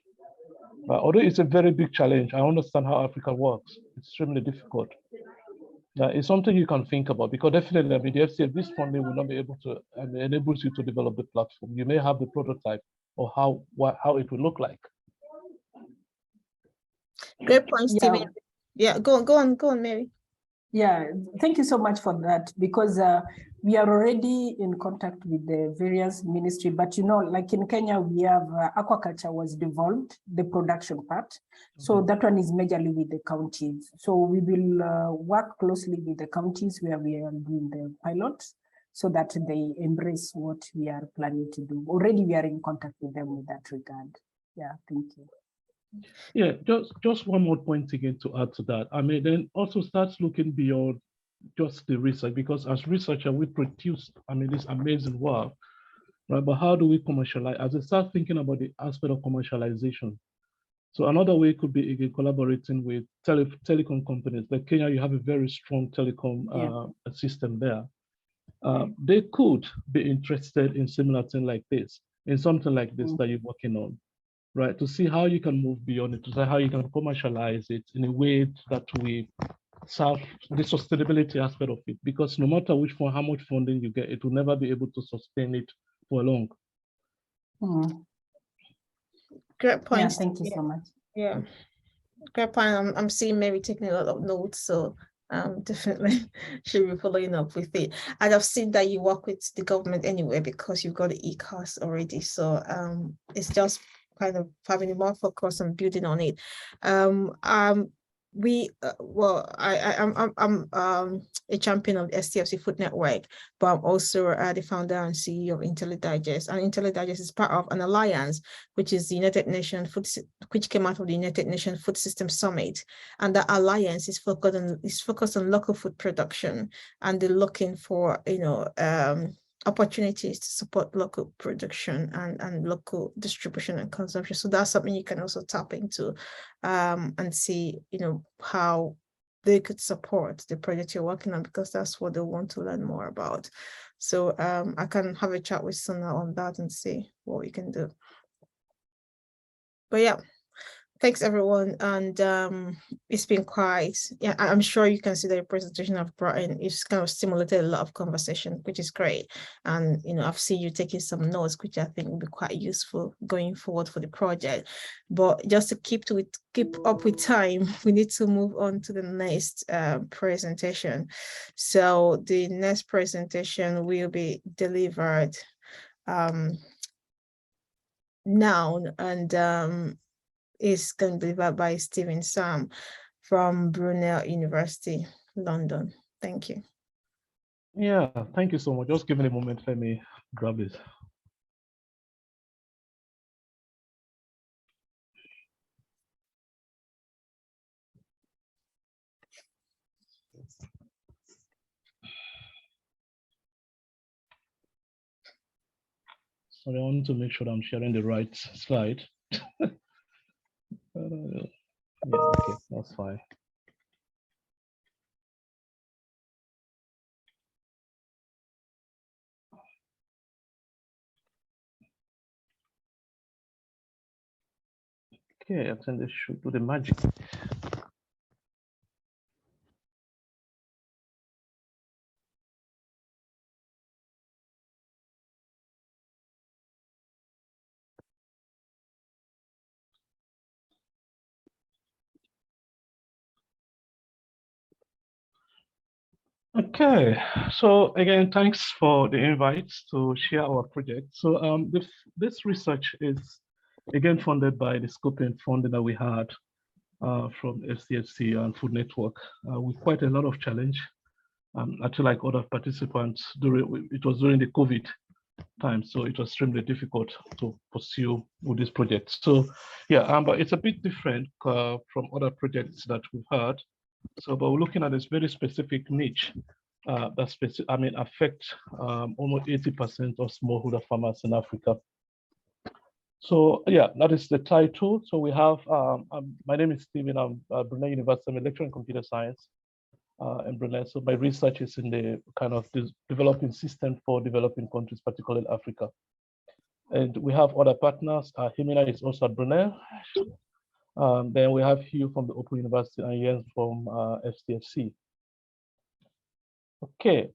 Although it's a very big challenge, I understand how Africa works. It's extremely difficult. It's something you can think about, because definitely, I mean, the FCF, this funding will not be able to enables you to develop the platform. You may have the prototype or how it will look like. Great point, Stephen. Yeah, go on, Mary. Yeah, thank you so much for that, because we are already in contact with the various ministry, but like in Kenya, we have aquaculture was devolved, the production part. So that one is majorly with the counties. So we will work closely with the counties where we are doing the pilots, so that they embrace what we are planning to do. Already we are in contact with them with that regard. Yeah, thank you. Yeah, just one more point again to add to that. I mean, then also starts looking beyond just the research, because as researcher, we produce, I mean, this amazing work, right? But how do we commercialize? As I start thinking about the aspect of commercialization. So another way could be again collaborating with telecom companies. Like Kenya, you have a very strong telecom system there. They could be interested in similar thing like this, in something like this that you're working on. right? To see how you can move beyond it, to see how you can commercialize it in a way that we serve the sustainability aspect of it. Because no matter which one, how much funding you get, it will never be able to sustain it for long. Great point. Yeah, thank you so much. Yeah, great point. I'm seeing Mary taking a lot of notes, so definitely should be following up with it. And I've seen that you work with the government anyway because you've got the ECAS already. So it's just kind of having more focus and building on it. I'm a champion of the STFC Food Network, but I'm also the founder and CEO of IntelliDigest. And IntelliDigest is part of an alliance, which is the United Nations Food, which came out of the United Nations Food System Summit. And that alliance is focused on local food production, and they're looking for opportunities to support local production and local distribution and consumption. So that's something you can also tap into and see, how they could support the project you're working on, because that's what they want to learn more about. So I can have a chat with Sona on that and see what we can do. But yeah, thanks everyone. And it's been quite, I'm sure you can see the presentation I've brought in. It's kind of stimulated a lot of conversation, which is great. And I've seen you taking some notes, which I think will be quite useful going forward for the project. But just to keep up with time, we need to move on to the next presentation. So the next presentation will be delivered now, and is going to be delivered by Stephen Sam from Brunel University, London. Thank you. Yeah, thank you so much. Just give me a moment. Let me grab this. So I want to make sure I'm sharing the right slide. Yeah, okay, that's fine. Okay, I think this should do the magic. Okay, so again, thanks for the invite to share our project. So this research is again funded by the scoping funding that we had from STFC and Food Network with quite a lot of challenge. Actually, like other participants, it was during the COVID time, so it was extremely difficult to pursue with this project. So yeah, but it's a bit different from other projects that we've had. So, but we're looking at this very specific niche that affect almost 80% of smallholder farmers in Africa. So yeah, that is the title. So we have, my name is Stephen, I'm at Brunel University, I'm a lecturer in computer science in Brunel. So my research is in the kind of developing system for developing countries, particularly Africa. And we have other partners. Himina is also at Brunel. Then we have Hugh from the Open University and Jens from STFC. Okay,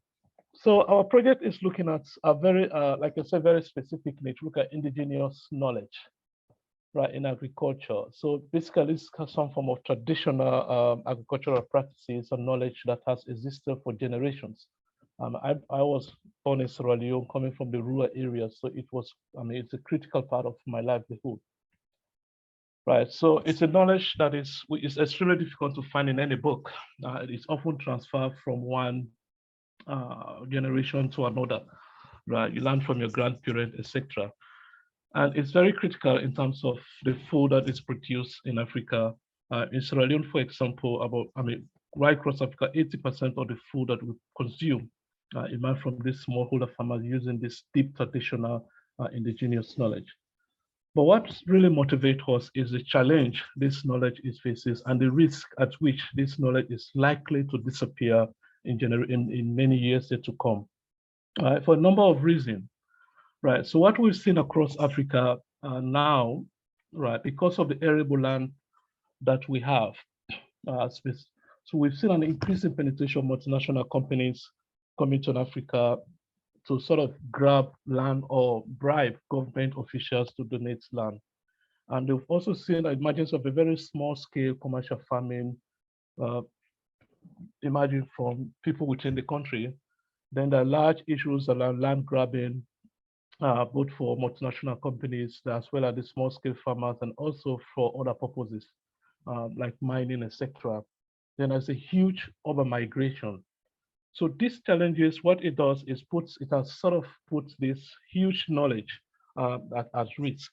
so our project is looking at a very, like I said, very specific niche, look at indigenous knowledge, right, in agriculture. So basically, this is some form of traditional agricultural practices and knowledge that has existed for generations. I was born in Sierra Leone, coming from the rural areas, so it was, it's a critical part of my livelihood. Right, so it's a knowledge that is extremely difficult to find in any book. It's often transferred from one generation to another, right? You learn from your grandparent, etc. And it's very critical in terms of the food that is produced in Africa. In Sierra Leone, for example, right across Africa, 80% of the food that we consume emerge from these smallholder farmers using this deep traditional indigenous knowledge. But what really motivates us is the challenge this knowledge is faces and the risk at which this knowledge is likely to disappear in many years yet to come, right? For a number of reasons, right? So what we've seen across Africa now right? Because of the arable land that we have. So we've seen an increasing penetration of multinational companies coming to Africa to sort of grab land or bribe government officials to donate land. And we've also seen the emergence of a very small scale commercial farming, uh, emerging from people within the country. Then there are large issues around land grabbing, both for multinational companies as well as the small scale farmers and also for other purposes, like mining, etc. Then there's a huge urban migration. So these challenges, what it does is it has sort of put this huge knowledge at risk.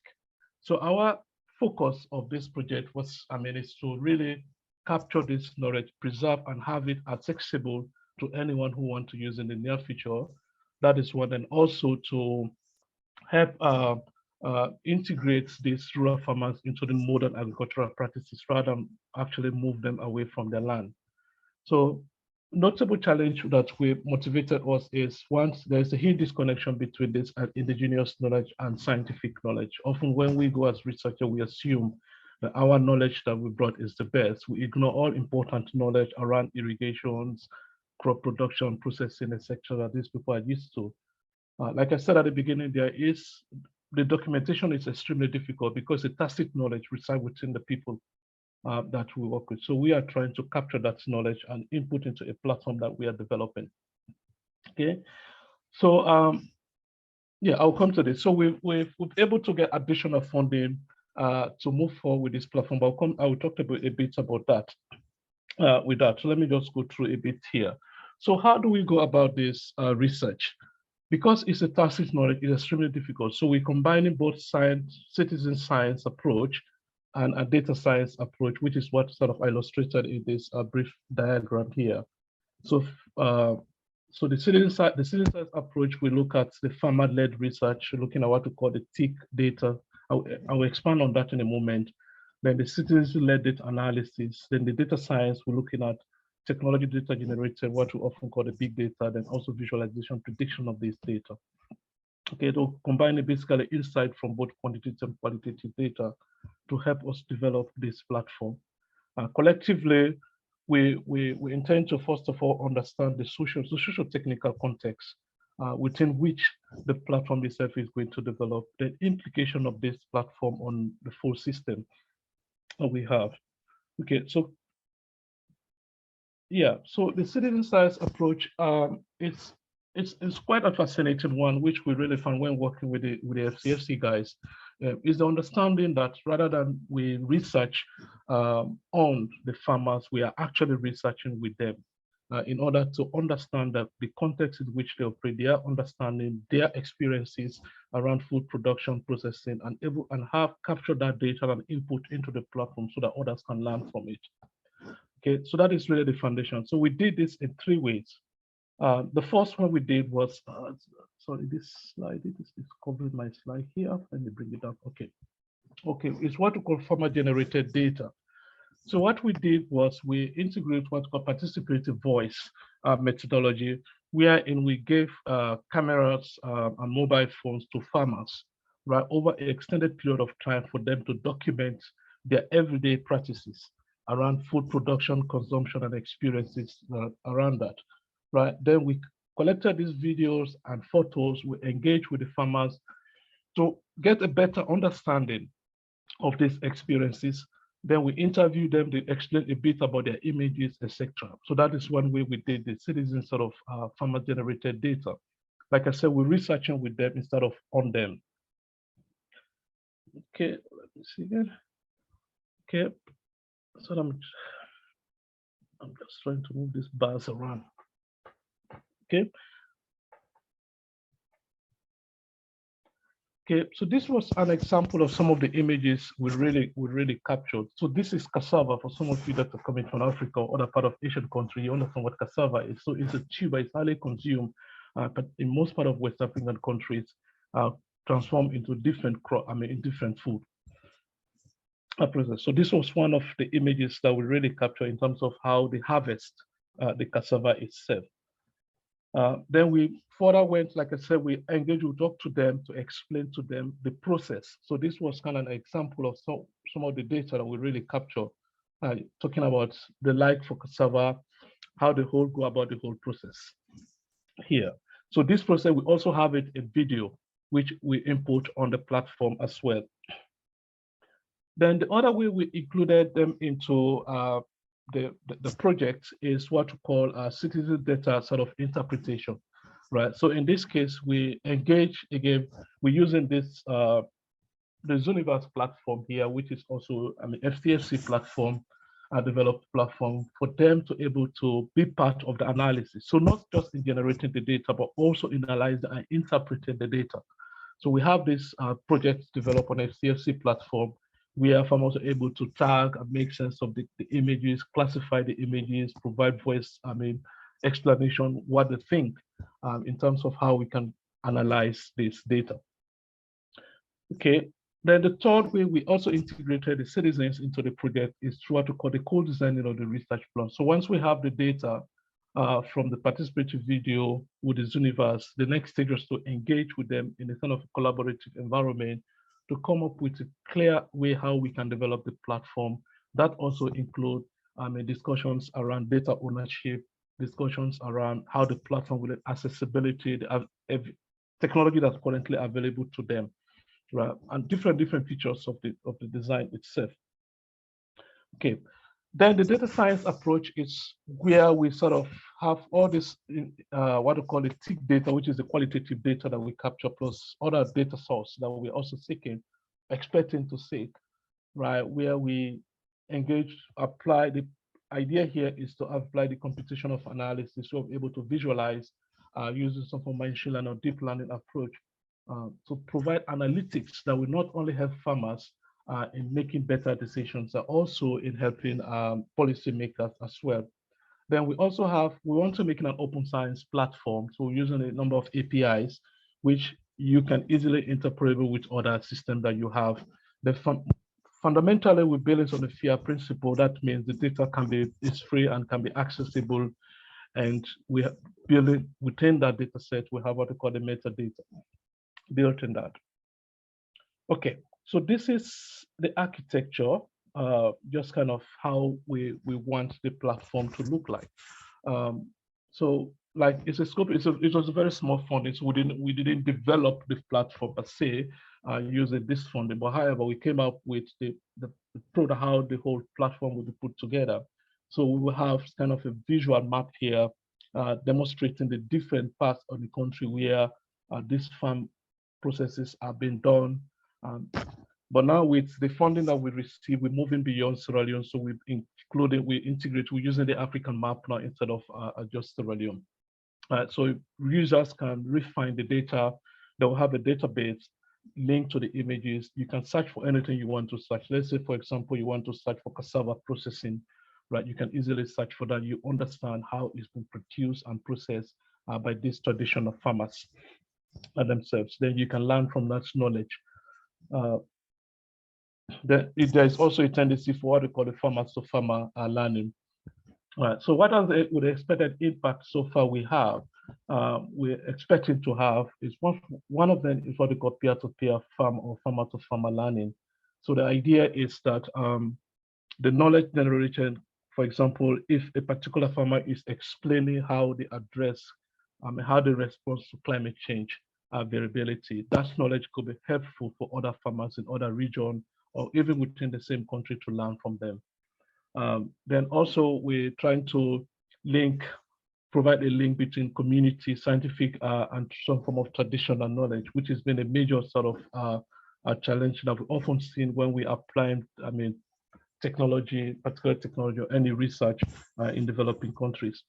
So our focus of this project was, is to really capture this knowledge, preserve and have it accessible to anyone who wants to use in the near future. That is one, and also to help integrate these rural farmers into the modern agricultural practices rather than actually move them away from their land. So notable challenge that we motivated us is once there's a huge disconnection between this indigenous knowledge and scientific knowledge. Often when we go as researchers, we assume that our knowledge that we brought is the best. We ignore all important knowledge around irrigations, crop production, processing, etc. that these people are used to. Like I said at the beginning, the documentation is extremely difficult because the tacit knowledge resides within the people that we work with. So we are trying to capture that knowledge and input into a platform that we are developing. Okay, so yeah, I'll come to this. So we've able to get additional funding to move forward with this platform. But I will talk a bit about that with that. So let me just go through a bit here. So how do we go about this research? Because it's a tacit knowledge, it's extremely difficult. So we're combining both science, citizen science approach and a data science approach, which is what sort of illustrated in this brief diagram here. So, so the citizen science approach, we look at the farmer-led research, looking at what we call the TIC data. I will expand on that in a moment. Then the citizen-led data analysis. Then the data science, we're looking at technology data generated, what we often call the big data, then also visualization, prediction of this data. Okay, to combine basically insight from both quantitative and qualitative data to help us develop this platform. Collectively, we intend to first of all understand the social technical context within which the platform itself is going to develop, the implication of this platform on the full system that we have. Okay, so yeah, so the citizen science approach, it's quite a fascinating one, which we really found when working with the FCFC guys, is the understanding that rather than we research on the farmers, we are actually researching with them in order to understand that the context in which they operate, their understanding, their experiences around food production, processing, and have captured that data and input into the platform so that others can learn from it. Okay, so that is really the foundation. So we did this in 3 ways. The first one we did was, sorry, this slide, it is covering my slide here. Let me bring it up. Okay, it's what we call farmer generated data. So what we did was we integrate what's called participative voice methodology, wherein we gave cameras and mobile phones to farmers, right, over an extended period of time for them to document their everyday practices around food production, consumption, and experiences around that, right? Then we collected these videos and photos, we engaged with the farmers to get a better understanding of these experiences. Then we interview them, they explain a bit about their images, etc. So that is one way we did the citizen sort of farmer-generated data. Like I said, we're researching with them instead of on them. Okay, let me see again. Okay, so I'm just trying to move these bars around. Okay. Okay, so this was an example of some of the images we really captured. So this is cassava for some of you that are coming from Africa or other part of Asian country. You understand what cassava is. So it's a tuber, it's highly consumed, but in most part of West African countries, transformed into different crop, in different food. So this was one of the images that we really capture in terms of how they harvest the cassava itself. Then we further went, like I said, we engaged, we talked to them to explain to them the process. So this was kind of an example of some of the data that we really capture, talking about the like for cassava, how the whole go about the whole process here. So this process, we also have it in video, which we input on the platform as well. Then the other way we included them into the project is what we call citizen data sort of interpretation, right? So in this case, we engage, again, we're using this, the Zooniverse platform here, which is also an FTFC platform, a developed platform for them to able to be part of the analysis. So not just in generating the data, but also in analyzing and interpreting the data. So we have this project developed on FTFC platform, where farmers are able to tag and make sense of the images, classify the images, provide voice, explanation, what they think in terms of how we can analyze this data. Okay, then the third way we also integrated the citizens into the project is through what we call the co-designing of the research plan. So once we have the data from the participatory video with the Zooniverse, the next stage is to engage with them in a kind of collaborative environment to come up with a clear way how we can develop the platform. That also include discussions around data ownership, discussions around how the platform will accessibility, the technology that's currently available to them, right? And different features of the design itself. Okay, then the data science approach is where we sort of have all this, what we call the tick data, which is the qualitative data that we capture, plus other data source that we're also seeking, expecting to seek, right? Where we engage, apply, the idea here is to apply the computational analysis, so we're able to visualize using some form of machine learning or deep learning approach to provide analytics that will not only help farmers in making better decisions, but also in helping policymakers as well. Then we also have, we want to make it an open science platform. So we're using a number of APIs, which you can easily interoperate with other systems that you have. Fundamentally, we build it on the FAIR principle. That means the data is free and can be accessible. And we build it within that data set. We have what we call the metadata built in that. Okay, so this is the architecture, just kind of how we want the platform to look like. So like it's a scope, it was a very small funding, so we didn't develop the platform per se using this funding, but however, we came up with the how the whole platform will be put together. So we will have kind of a visual map here demonstrating the different parts of the country where this farm processes are being done. But now with the funding that we receive, we're moving beyond Sierra Leone. So we're using the African map now instead of just Sierra Leone. So users can refine the data. They'll have a database linked to the images. You can search for anything you want to search. Let's say, for example, you want to search for cassava processing, right? You can easily search for that. You understand how it's been produced and processed by these traditional farmers themselves. Then you can learn from that knowledge. There's also a tendency for what we call the farmer-to-farmer learning. Right. So what are the expected impact so far we have? We're expecting to have is one of them is what we call peer-to-peer farm or farmer-to-farmer learning. So the idea is that the knowledge generation, for example, if a particular farmer is explaining how they address, how they respond to climate change variability, that knowledge could be helpful for other farmers in other regions or even within the same country to learn from them. Then also we're trying to provide a link between community, scientific, and some form of traditional knowledge, which has been a major sort of a challenge that we've often seen when we apply, technology, particular technology or any research in developing countries.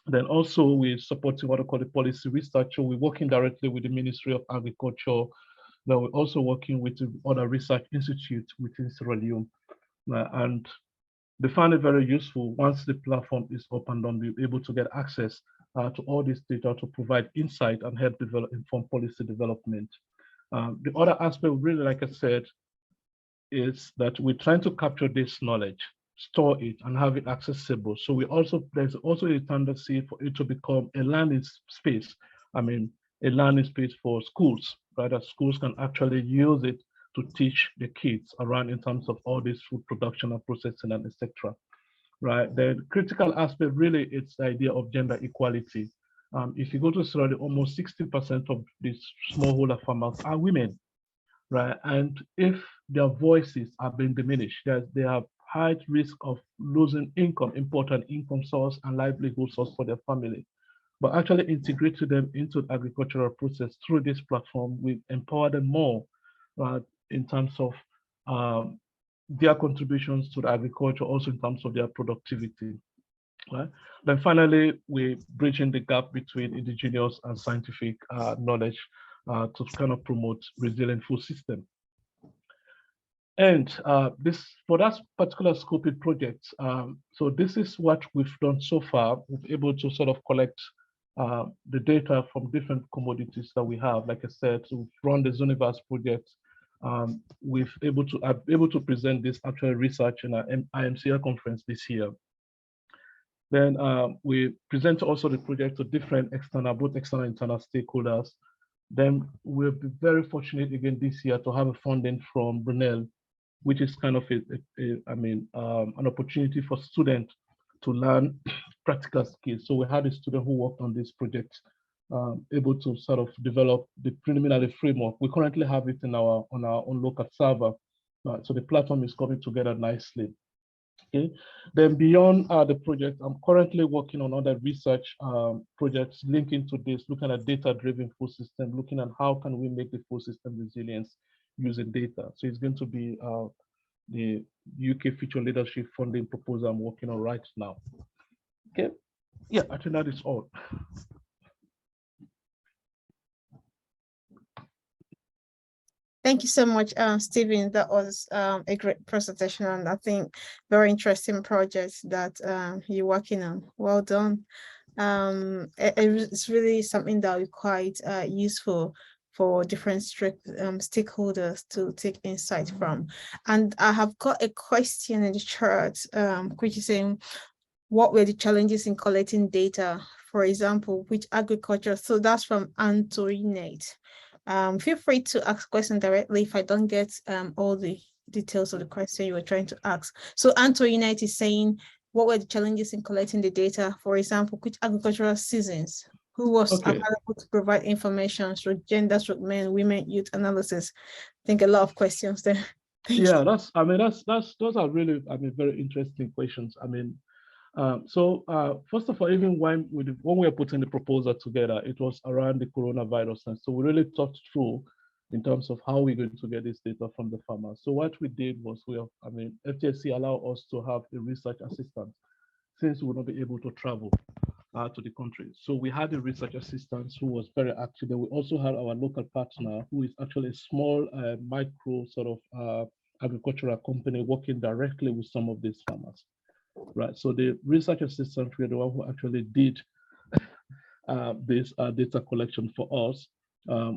Then also we're supporting what I call the policy research. So we're working directly with the Ministry of Agriculture. Then we're also working with other research institutes within Sierra Leone. And they find it very useful once the platform is opened and we're able to get access to all this data to provide insight and help inform policy development. The other aspect, really, like I said, is that we're trying to capture this knowledge store it and have it accessible. So there's also a tendency for it to become a learning space. I mean, a learning space for schools, right? That schools can actually use it to teach the kids around in terms of all this food production and processing and etc. Right? The critical aspect really is the idea of gender equality. If you go to Sierra Leone, almost 60% of these smallholder farmers are women, right? And if their voices are being diminished, they have high risk of losing income, important income source and livelihood source for their family. But actually integrating them into the agricultural process through this platform, we empower them more, right, in terms of their contributions to the agriculture, also in terms of their productivity. Right? Then finally, we're bridging the gap between indigenous and scientific knowledge to kind of promote resilient food system. And for that particular scoping project, so this is what we've done so far. We've been able to sort of collect the data from different commodities that we have. Like I said, so we've run the Zoniverse project. We've able to present this actual research in our IMCR conference this year. Then we present also the project to different both external and internal stakeholders. Then we'll be very fortunate again this year to have a funding from Brunel, which is kind of an opportunity for students to learn practical skills. So we had a student who worked on this project, able to sort of develop the preliminary framework. We currently have it on our own local server. So the platform is coming together nicely. Okay. Then beyond the project, I'm currently working on other research projects linking to this, looking at data-driven food system, looking at how can we make the food system resilient using data. So it's going to be the UK Future Leadership Funding proposal I'm working on right now. Okay. Yeah, I think that is all. Thank you so much, Stephen. That was a great presentation, and I think very interesting projects that you're working on. Well done. It's really something that will be quite useful for different stakeholders to take insight from. And I have got a question in the chat, which is saying, what were the challenges in collecting data? For example, which agriculture? So that's from Antoinette. Feel free to ask questions directly if I don't get all the details of the question you were trying to ask. So Antoinette is saying, what were the challenges in collecting the data? For example, which agricultural seasons? Who was available to provide information through gender, through men, women, youth analysis? I think a lot of questions there. Yeah, those are really, very interesting questions. First of all, even when we were putting the proposal together, it was around the coronavirus. And so we really thought through in terms of how we're going to get this data from the farmers. So what we did was FTSC allowed us to have a research assistant since we would not be able to travel to the country. So we had a research assistant who was very active. And we also had our local partner who is actually a small micro sort of agricultural company working directly with some of these farmers. Right, so the research assistant were the one who actually did this data collection for us.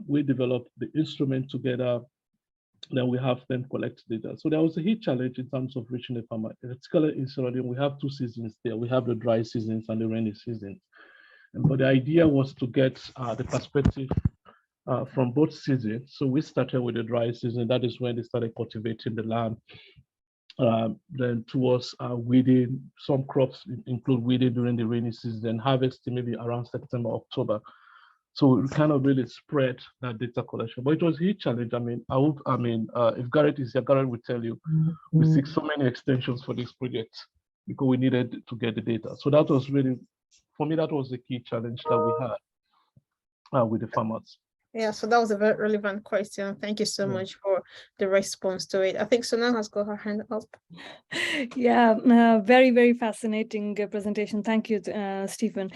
We developed the instrument together, then we have them collect data. So there was a huge challenge in terms of reaching the farmer. Particularly in Sierra Leone, we have two seasons there. We have the dry seasons and the rainy seasons. But the idea was to get the perspective from both seasons. So we started with the dry season. That is when they started cultivating the land. Then towards weeding, some crops include weeding during the rainy season, harvesting maybe around September, October. So we kind of really spread that data collection, but it was a huge challenge. If Garrett is here, Garrett will tell you, we seek so many extensions for this project because we needed to get the data. So that was really, for me, that was the key challenge that we had with the farmers. Yeah, so that was a very relevant question. Thank you so much for the response to it. I think Sonal has got her hand up. Yeah, very, very fascinating presentation. Thank you, Stephen.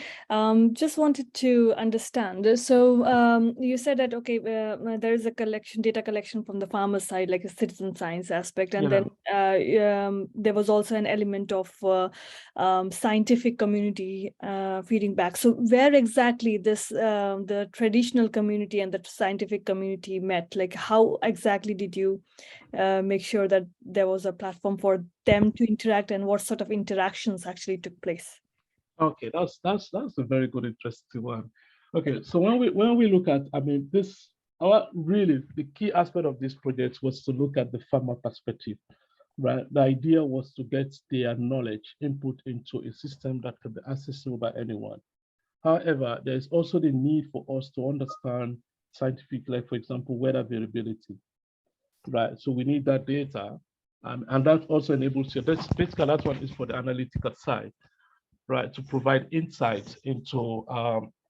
Just wanted to understand. So you said that, okay, there is a data collection from the farmer side, like a citizen science aspect. And then there was also an element of scientific community feeding back. So where exactly the traditional community and the scientific community met? Like, how exactly did you make sure that there was a platform for them to interact, and what sort of interactions actually took place? Okay, that's a very good, interesting one. Okay, so when we look at, I mean, this our really the key aspect of this project was to look at the farmer perspective, right? The idea was to get their knowledge input into a system that could be accessible by anyone. However, there is also the need for us to understand scientific, like for example, weather variability, right? So we need that data, and that also enables you. That's basically that one is for the analytical side, right? To provide insights into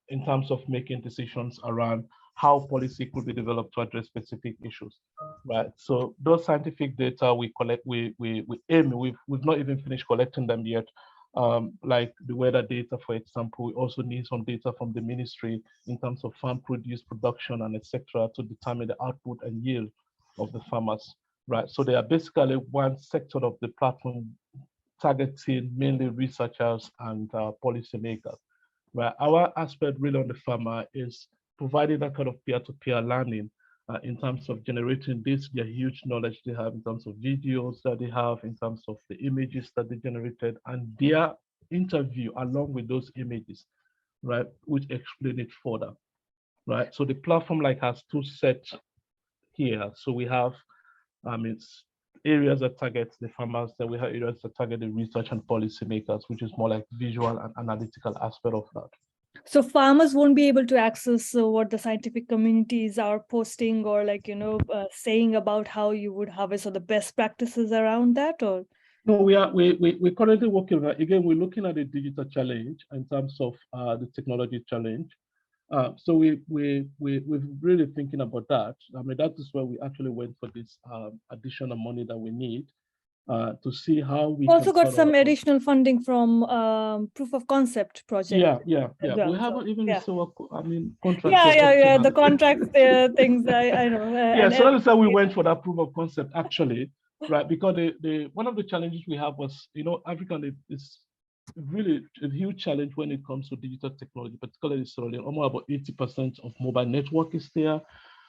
in terms of making decisions around how policy could be developed to address specific issues, right? So those scientific data we collect, we aim, we've not even finished collecting them yet. Like the weather data, for example, we also need some data from the ministry in terms of farm produce production and etc. to determine the output and yield of the farmers, right? So they are basically one sector of the platform targeting mainly researchers and policymakers. Right? Our aspect really on the farmer is providing that kind of peer-to-peer learning in terms of generating this, the huge knowledge they have in terms of videos that they have, in terms of the images that they generated, and their interview along with those images, right, which explain it further, right? So the platform like has two sets here. So we have it's areas that target the farmers, then we have areas that target the research and policymakers, which is more like visual and analytical aspect of that. So farmers won't be able to access what the scientific communities are posting, or like, saying about how you would harvest, or the best practices around that, or? No, we're currently working on that. Again, we're looking at the digital challenge in terms of the technology challenge. So we're really thinking about that. I mean, that is where we actually went for this additional money that we need to see how we also can got some additional funding from proof of concept project. Yeah. Well, We haven't even received, I mean, contract. Yeah. The contract things I know. Yeah, so that's how we went for that proof of concept actually, right? Because the one of the challenges we have was, African is really a huge challenge when it comes to digital technology, particularly Sierra Leone. Almost about 80% of mobile network is there,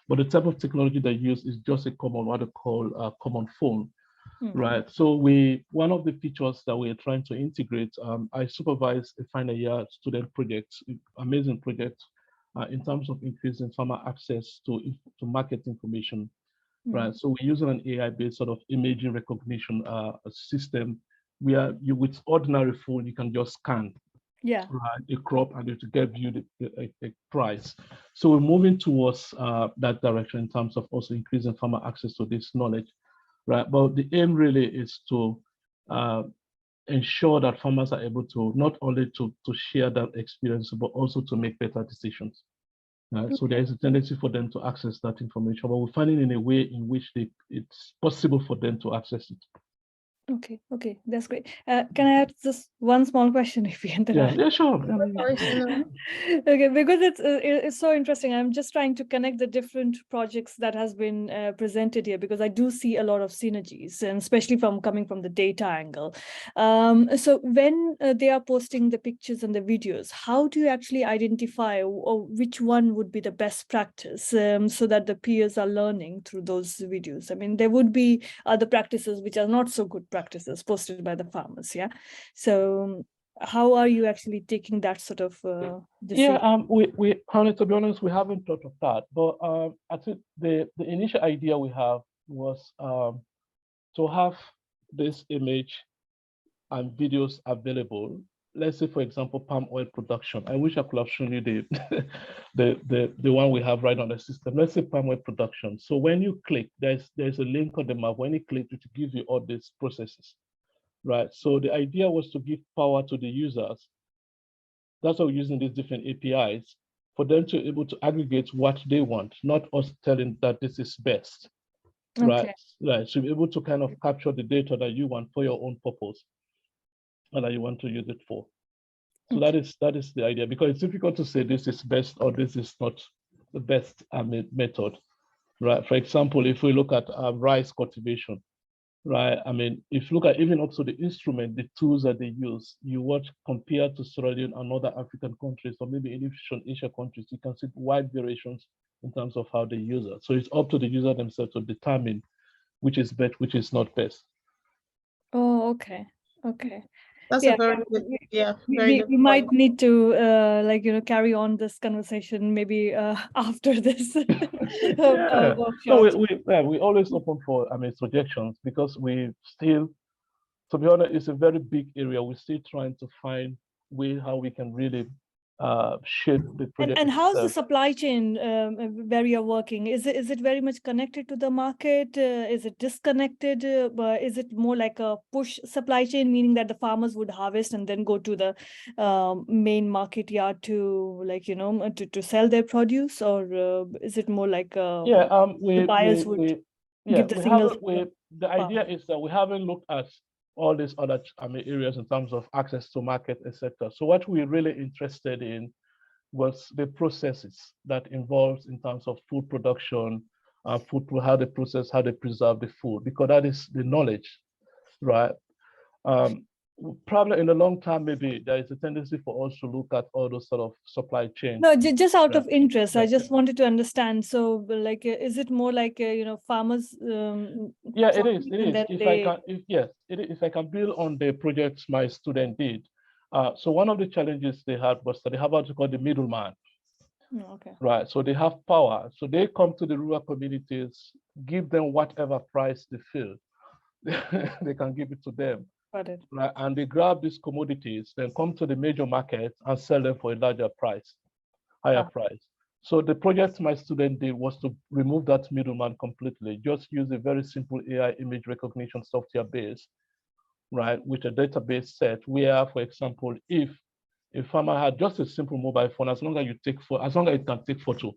but the type of technology they use is just a common, what they call a common phone. Right. So one of the features that we're trying to integrate, I supervise a final year student project, amazing project, in terms of increasing farmer access to market information. Right. So we're using an AI-based sort of imaging recognition system where you, with ordinary phone, you can just scan a crop and to give you a price. So we're moving towards that direction in terms of also increasing farmer access to this knowledge. Right, but the aim really is to ensure that farmers are able to not only to share that experience, but also to make better decisions. Right? So there is a tendency for them to access that information, but we're finding in a way in which it's possible for them to access it. Okay, that's great. Can I add just one small question if you can? Yeah, sure. Okay, because it's so interesting. I'm just trying to connect the different projects that has been presented here, because I do see a lot of synergies, and especially coming from the data angle. So when they are posting the pictures and the videos, how do you actually identify which one would be the best practice, so that the peers are learning through those videos? I mean, there would be other practices which are not so good practices posted by the farmers, so how are you actually taking that sort of decision? We to be honest, we haven't thought of that, but I think the initial idea we have was to have this image and videos available. Let's say, for example, palm oil production. I wish I could have shown you the one we have right on the system. Let's say palm oil production. So when you click, there's a link on the map. When you click, it gives you all these processes, right? So the idea was to give power to the users. That's why we're using these different APIs for them to be able to aggregate what they want, not us telling that this is best, right? Right. So be able to kind of capture the data that you want for your own purpose and that you want to use it for. So that is the idea, because it's difficult to say this is best or this is not the best method, right? For example, if we look at rice cultivation, right? I mean, if you look at even also the instrument, the tools that they use, you watch compared to Sierra Leone and other African countries, or maybe in Asian countries, you can see wide variations in terms of how they use it. So it's up to the user themselves to determine which is best, which is not best. Oh, okay. Okay. That's Yeah, a very good, very good we point. might need to carry on this conversation maybe after this Yeah. No, workshop. we always open for suggestions, because we still, to be honest, it's a very big area. We're still trying to find way how we can really shape the project. And how's the supply chain where you're working? Is it very much connected to the market? Is it disconnected? Is it more like a push supply chain, meaning that the farmers would harvest and then go to the main market yard to to sell their produce, or is it more like the buyers would give the signals? The idea is that we haven't looked at all these other areas in terms of access to market, etc. So what we're really interested in was the processes that involves in terms of food production, how they process, how they preserve the food, because that is the knowledge, right? Probably in the long term, maybe there is a tendency for us to look at all those sort of supply chains. No, just out of interest, I just wanted to understand. So, like, is it more like farmers? Yeah, it is. If I can build on the projects my student did. So one of the challenges they had was that they have what you call the middleman. Okay. Right. So they have power. So they come to the rural communities, give them whatever price they feel they can give it to them. Got it. Right. And they grab these commodities, then come to the major market and sell them for a larger price, higher price. So the project my student did was to remove that middleman completely, just use a very simple AI image recognition software base, right, with a database set where, for example, if a farmer had just a simple mobile phone, as long as it can take photo,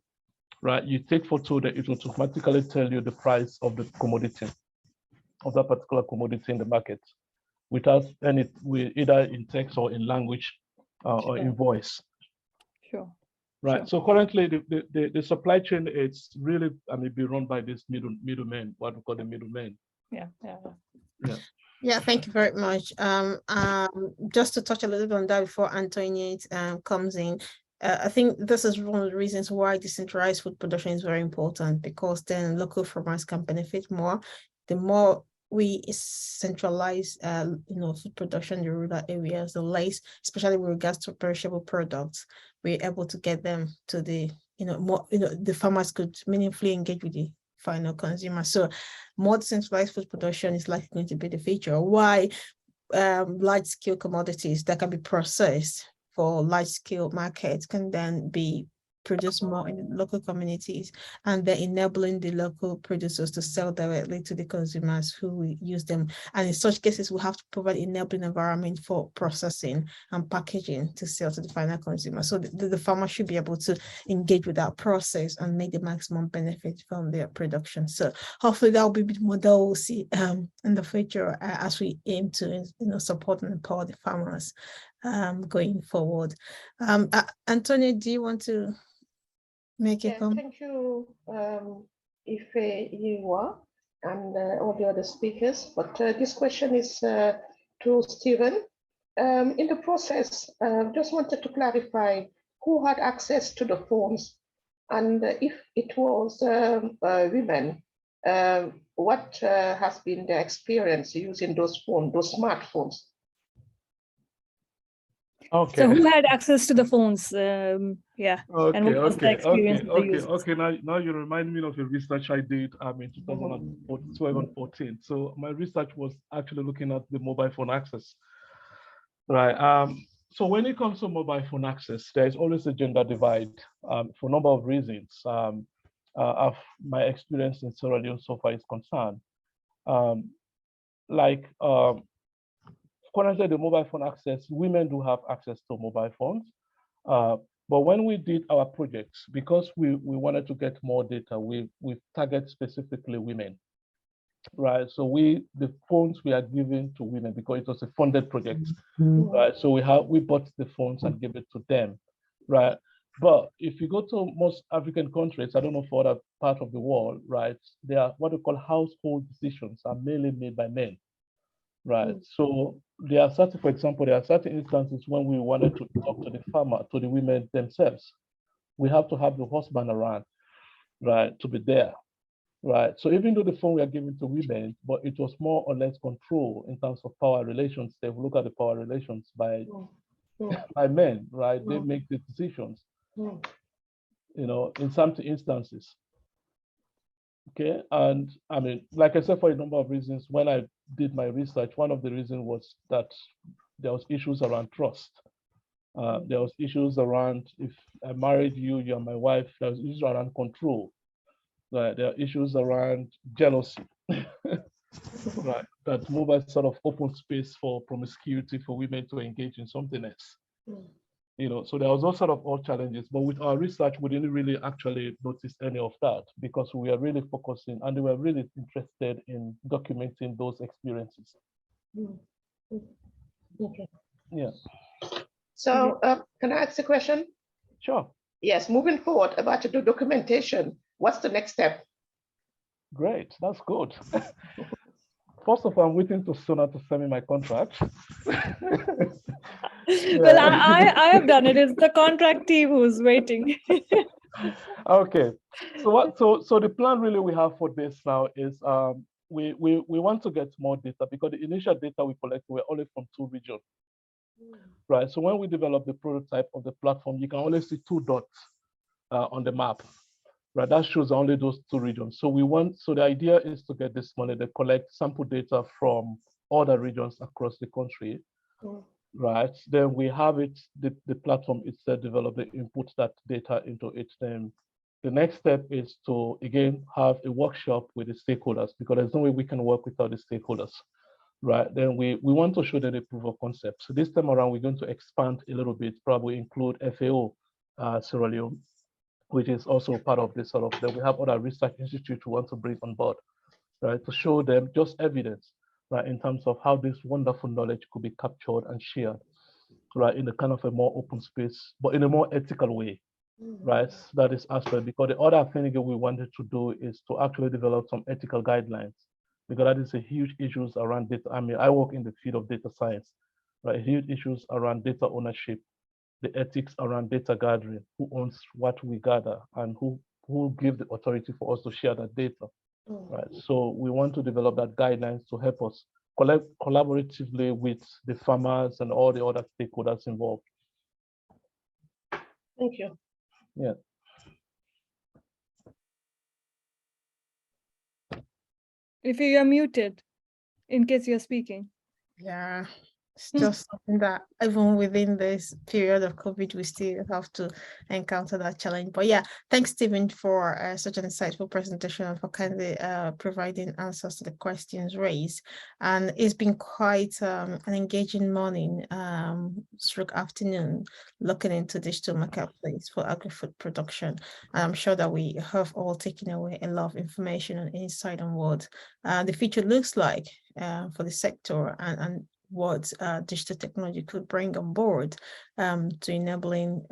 right, you take photo, that it will automatically tell you the price of the commodity, of that particular commodity in the market, without either in text or in language or in voice. Sure. Right. Sure. So currently, the supply chain is really, be run by this middlemen, what we call the middlemen. Yeah. Yeah, thank you very much. Just to touch a little bit on that before Antoinette comes in, I think this is one of the reasons why decentralized food production is very important, because then local farmers can benefit more. The more we centralize, food production in the rural areas, the less, especially with regards to perishable products, we're able to get them to the, the farmers could meaningfully engage with the final consumer. So more decentralized food production is likely going to be the future. Why large scale commodities that can be processed for large scale markets can then be produced more in local communities, and then enabling the local producers to sell directly to the consumers who will use them. And in such cases, we have to provide enabling environment for processing and packaging to sell to the final consumer. So the farmer should be able to engage with that process and make the maximum benefit from their production. So hopefully that will be a bit more that we'll see in the future as we aim to support and empower the farmers going forward. Antonio, do you want to make a comment? Thank you, Ife Yiwa, and all the other speakers. But this question is to Stephen. In the process, just wanted to clarify who had access to the phones, and if it was women, what has been their experience using those phones, those smartphones? Okay. So who had access to the phones? Yeah. Okay. And what was the experience of the users? Okay. Now you remind me of a research I did in 2014. So my research was actually looking at the mobile phone access. Right. So when it comes to mobile phone access, there is always a gender divide for a number of reasons. Of my experience in Sierra Leone so far is concerned. Currently, the mobile phone access, women do have access to mobile phones. But when we did our projects, because we wanted to get more data, we target specifically women, right? So the phones we are giving to women because it was a funded project, right? So we bought the phones and gave it to them, right? But if you go to most African countries, I don't know for other part of the world, right? They are what we call household decisions are mainly made by men. Right. So there are certain instances when we wanted to talk to the farmer, to the women themselves. We have to have the husband around. right, to be there, right? So even though the phone we are giving to women, but it was more or less control in terms of power relations. They look at the power relations by men, right? They make the decisions, you know, in some instances. Okay, and I mean, like I said, for a number of reasons, when I did my research, one of the reasons was that there was issues around trust. There was issues around if I married you, you're my wife. There was issues around control. Right? There are issues around jealousy. Right? That move a sort of open space for promiscuity for women to engage in something else. You know, so there was all challenges, but with our research, we didn't really actually notice any of that because we are really focusing and we were really interested in documenting those experiences. Okay. Yeah. So can I ask a question? Sure. Yes, moving forward about the documentation, what's the next step? Great, that's good. First of all, I'm waiting to Sona to send me my contract. Well, I have done it. It's the contract team who's waiting. Okay. So the plan really we have for this now is we want to get more data because the initial data we collected were only from 2 regions. Right. So when we develop the prototype of the platform, you can only see 2 dots on the map. Right. That shows only those 2 regions. So the idea is to get this money to collect sample data from other regions across the country. Right. Then we have it, the platform itself develop the input that data into it. Then the next step is to again have a workshop with the stakeholders because there's no way we can work without the stakeholders. Right. Then we want to show them a proof of concept. So this time around, we're going to expand a little bit, probably include FAO, Sierra Leone, which is also part of this sort of, then we have other research institutes who want to bring on board, right, to show them just evidence, right, in terms of how this wonderful knowledge could be captured and shared, right, in a kind of a more open space, but in a more ethical way, right? That is aspect, because the other thing that we wanted to do is to actually develop some ethical guidelines, because that is a huge issues around data. I mean, I work in the field of data science, right? Huge issues around data ownership, the ethics around data gathering, who owns what we gather, and who give the authority for us to share that data, right? So we want to develop that guidelines to help us collect collaboratively with the farmers and all the other stakeholders involved. Thank you. Yeah. If you are muted, in case you're speaking. Yeah, it's just something that even within this period of COVID, we still have to encounter that challenge. But yeah, thanks, Stephen, for such an insightful presentation and for kindly providing answers to the questions raised. And it's been quite an engaging morning, stroke afternoon, looking into digital marketplace for agri-food production. And I'm sure that we have all taken away a lot of information and insight on what the future looks like for the sector and what digital technology could bring on board to enabling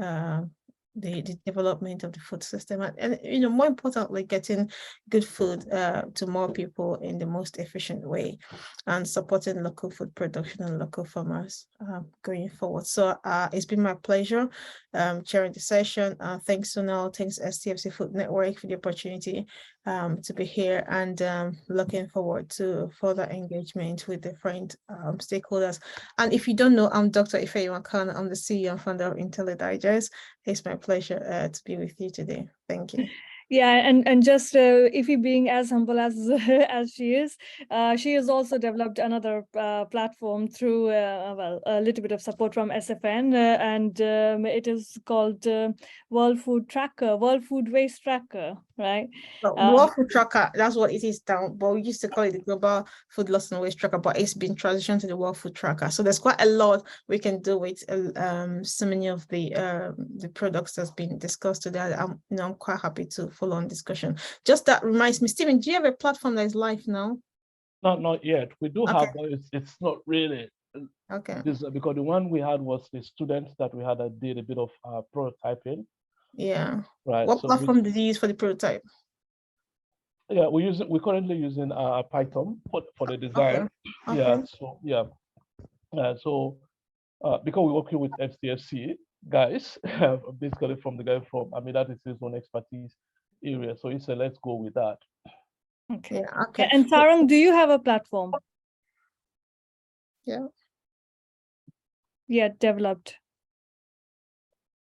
the development of the food system and you know, more importantly, getting good food to more people in the most efficient way and supporting local food production and local farmers going forward. So it's been my pleasure chairing the session. Thanks Sonal, thanks STFC Food Network for the opportunity to be here, and looking forward to further engagement with different stakeholders. And if you don't know, I'm Dr. Ifeanyi Khan. I'm the CEO and founder of IntelliDigest. It's my pleasure to be with you today. Thank you. Yeah, and just Ify being as humble as as she has also developed another platform through well, a little bit of support from SFN, and it is called World Food Waste Tracker, right? World Food Tracker, that's what it is now, but we used to call it the Global Food Loss and Waste Tracker, but it's been transitioned to the World Food Tracker. So there's quite a lot we can do with so many of the products that's been discussed today. I'm quite happy to follow on discussion. Just that reminds me, Stephen, do you have a platform that is live now? Not yet. We do Okay. have, but it's not really. Okay. Because the one we had was the students that we had that did a bit of prototyping. Yeah. Right. What platform did you use for the prototype? Yeah, we're currently using Python for the design. Okay. Yeah. So yeah. So because we're working with FCFC guys, basically from the guy from, I mean, that is his own expertise. area. So he said, let's go with that. Okay. Yeah, okay. And Sarang, do you have a platform? Yeah. Yeah, developed.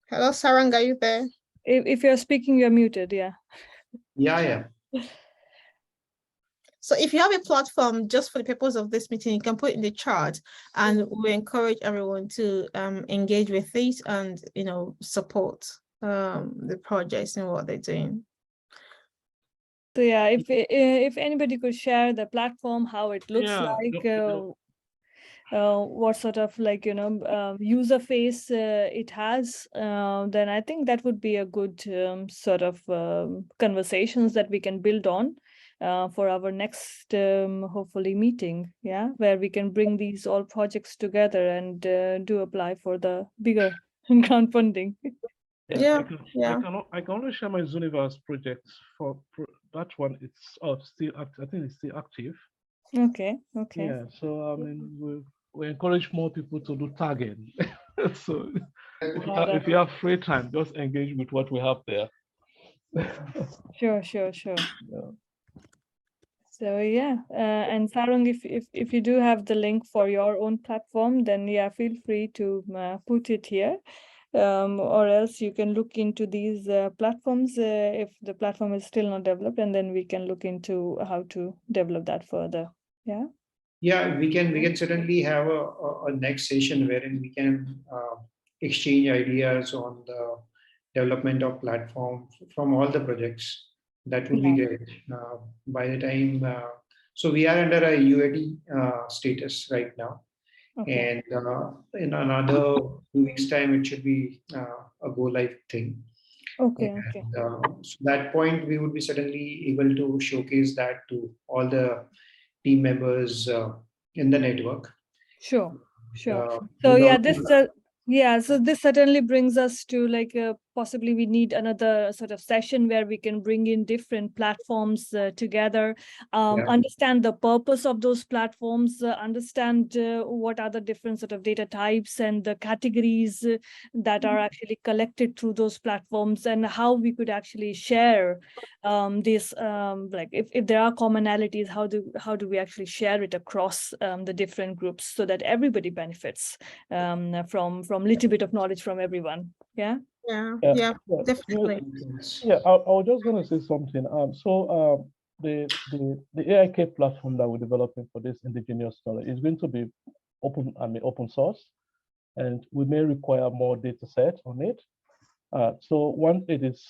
Hello, Sarang, are you there? If you're speaking, you're muted. Yeah. Yeah. So if you have a platform just for the purpose of this meeting, you can put in the chat, and we encourage everyone to engage with it and, you know, support the projects and what they're doing. So yeah, if anybody could share the platform, how it looks Yeah, like, no, what sort of like, you know, user face it has, then I think that would be a good sort of conversations that we can build on for our next hopefully meeting, yeah, where we can bring these all projects together and do apply for the bigger grant funding. Yeah, I can only share my Zooniverse projects for that one. It's still I think it's still active. Okay. Yeah, so I mean we encourage more people to do tagging. So if you have free time, just engage with what we have there. Sure. Yeah. So yeah, and Sarang, if you do have the link for your own platform, then yeah, feel free to put it here, or else you can look into these platforms if the platform is still not developed, and then we can look into how to develop that further. Yeah. Yeah, we can certainly have a next session wherein we can exchange ideas on the development of platform from all the projects. That would be great. By the time, so we are under a UAT status right now, Okay. and in another 2 weeks' time, it should be a go live thing. Okay. And so that point, we would be certainly able to showcase that to all the team members in the network. Sure. So would yeah, also- so this certainly brings us to like possibly we need another sort of session where we can bring in different platforms together, understand the purpose of those platforms, understand what are the different sort of data types and the categories that are actually collected through those platforms, and how we could actually share this, like if there are commonalities, how do we actually share it across the different groups so that everybody benefits from little bit of knowledge from everyone. Yeah, definitely. Yeah, I was just going to say something. The AIK platform that we're developing for this indigenous knowledge is going to be open source, and we may require more data sets on it. So once it is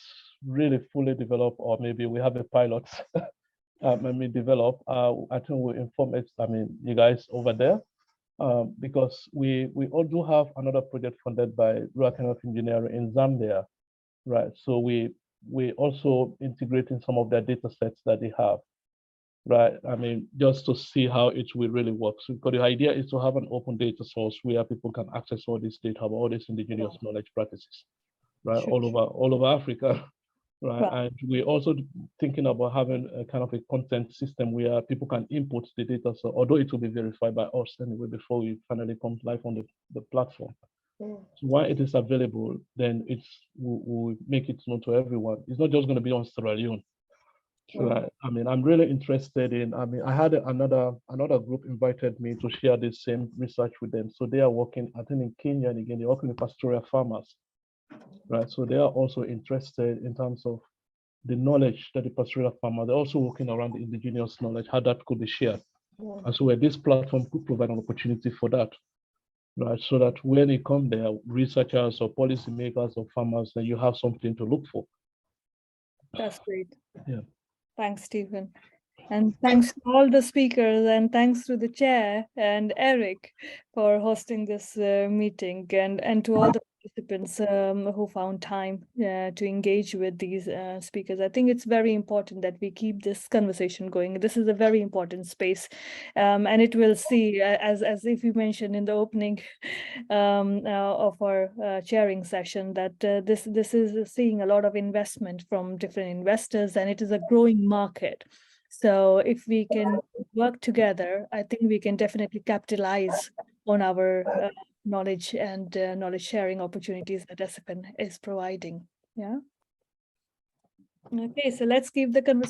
really fully developed, or maybe we have a pilot develop, I think we'll inform it, you guys over there, because we all do have another project funded by Rural Academy of Engineering in Zambia, right? So we also integrating some of their data sets that they have, right? Just to see how it will really work. So because the idea is to have an open data source where people can access all this data about all these indigenous knowledge practices, right? All over Africa. Right. And we're also thinking about having a kind of a content system where people can input the data. So although it will be verified by us anyway before we finally come live on the platform. So while it is available, then we'll make it known to everyone. It's not just going to be on Sierra Leone. Right. I'm really interested in, I had another group invited me to share the same research with them. So they are working, I think in Kenya, and again, they're working with pastoral farmers. Right, so they are also interested in terms of the knowledge that the pastoral farmer, they're also working around the indigenous knowledge, how that could be shared. And so where this platform could provide an opportunity for that, right? So that when you come there, researchers or policymakers or farmers, then you have something to look for. That's great. Yeah. Thanks, Stephen. And thanks to all the speakers, and thanks to the chair and Eric for hosting this meeting, and to all the participants who found time to engage with these speakers. I think it's very important that we keep this conversation going. This is a very important space, and it will see, as if you mentioned in the opening of our chairing session, that this is seeing a lot of investment from different investors, and it is a growing market. So if we can work together, I think we can definitely capitalize on our knowledge and knowledge sharing opportunities that SFN is providing. Yeah. Okay, so let's keep the conversation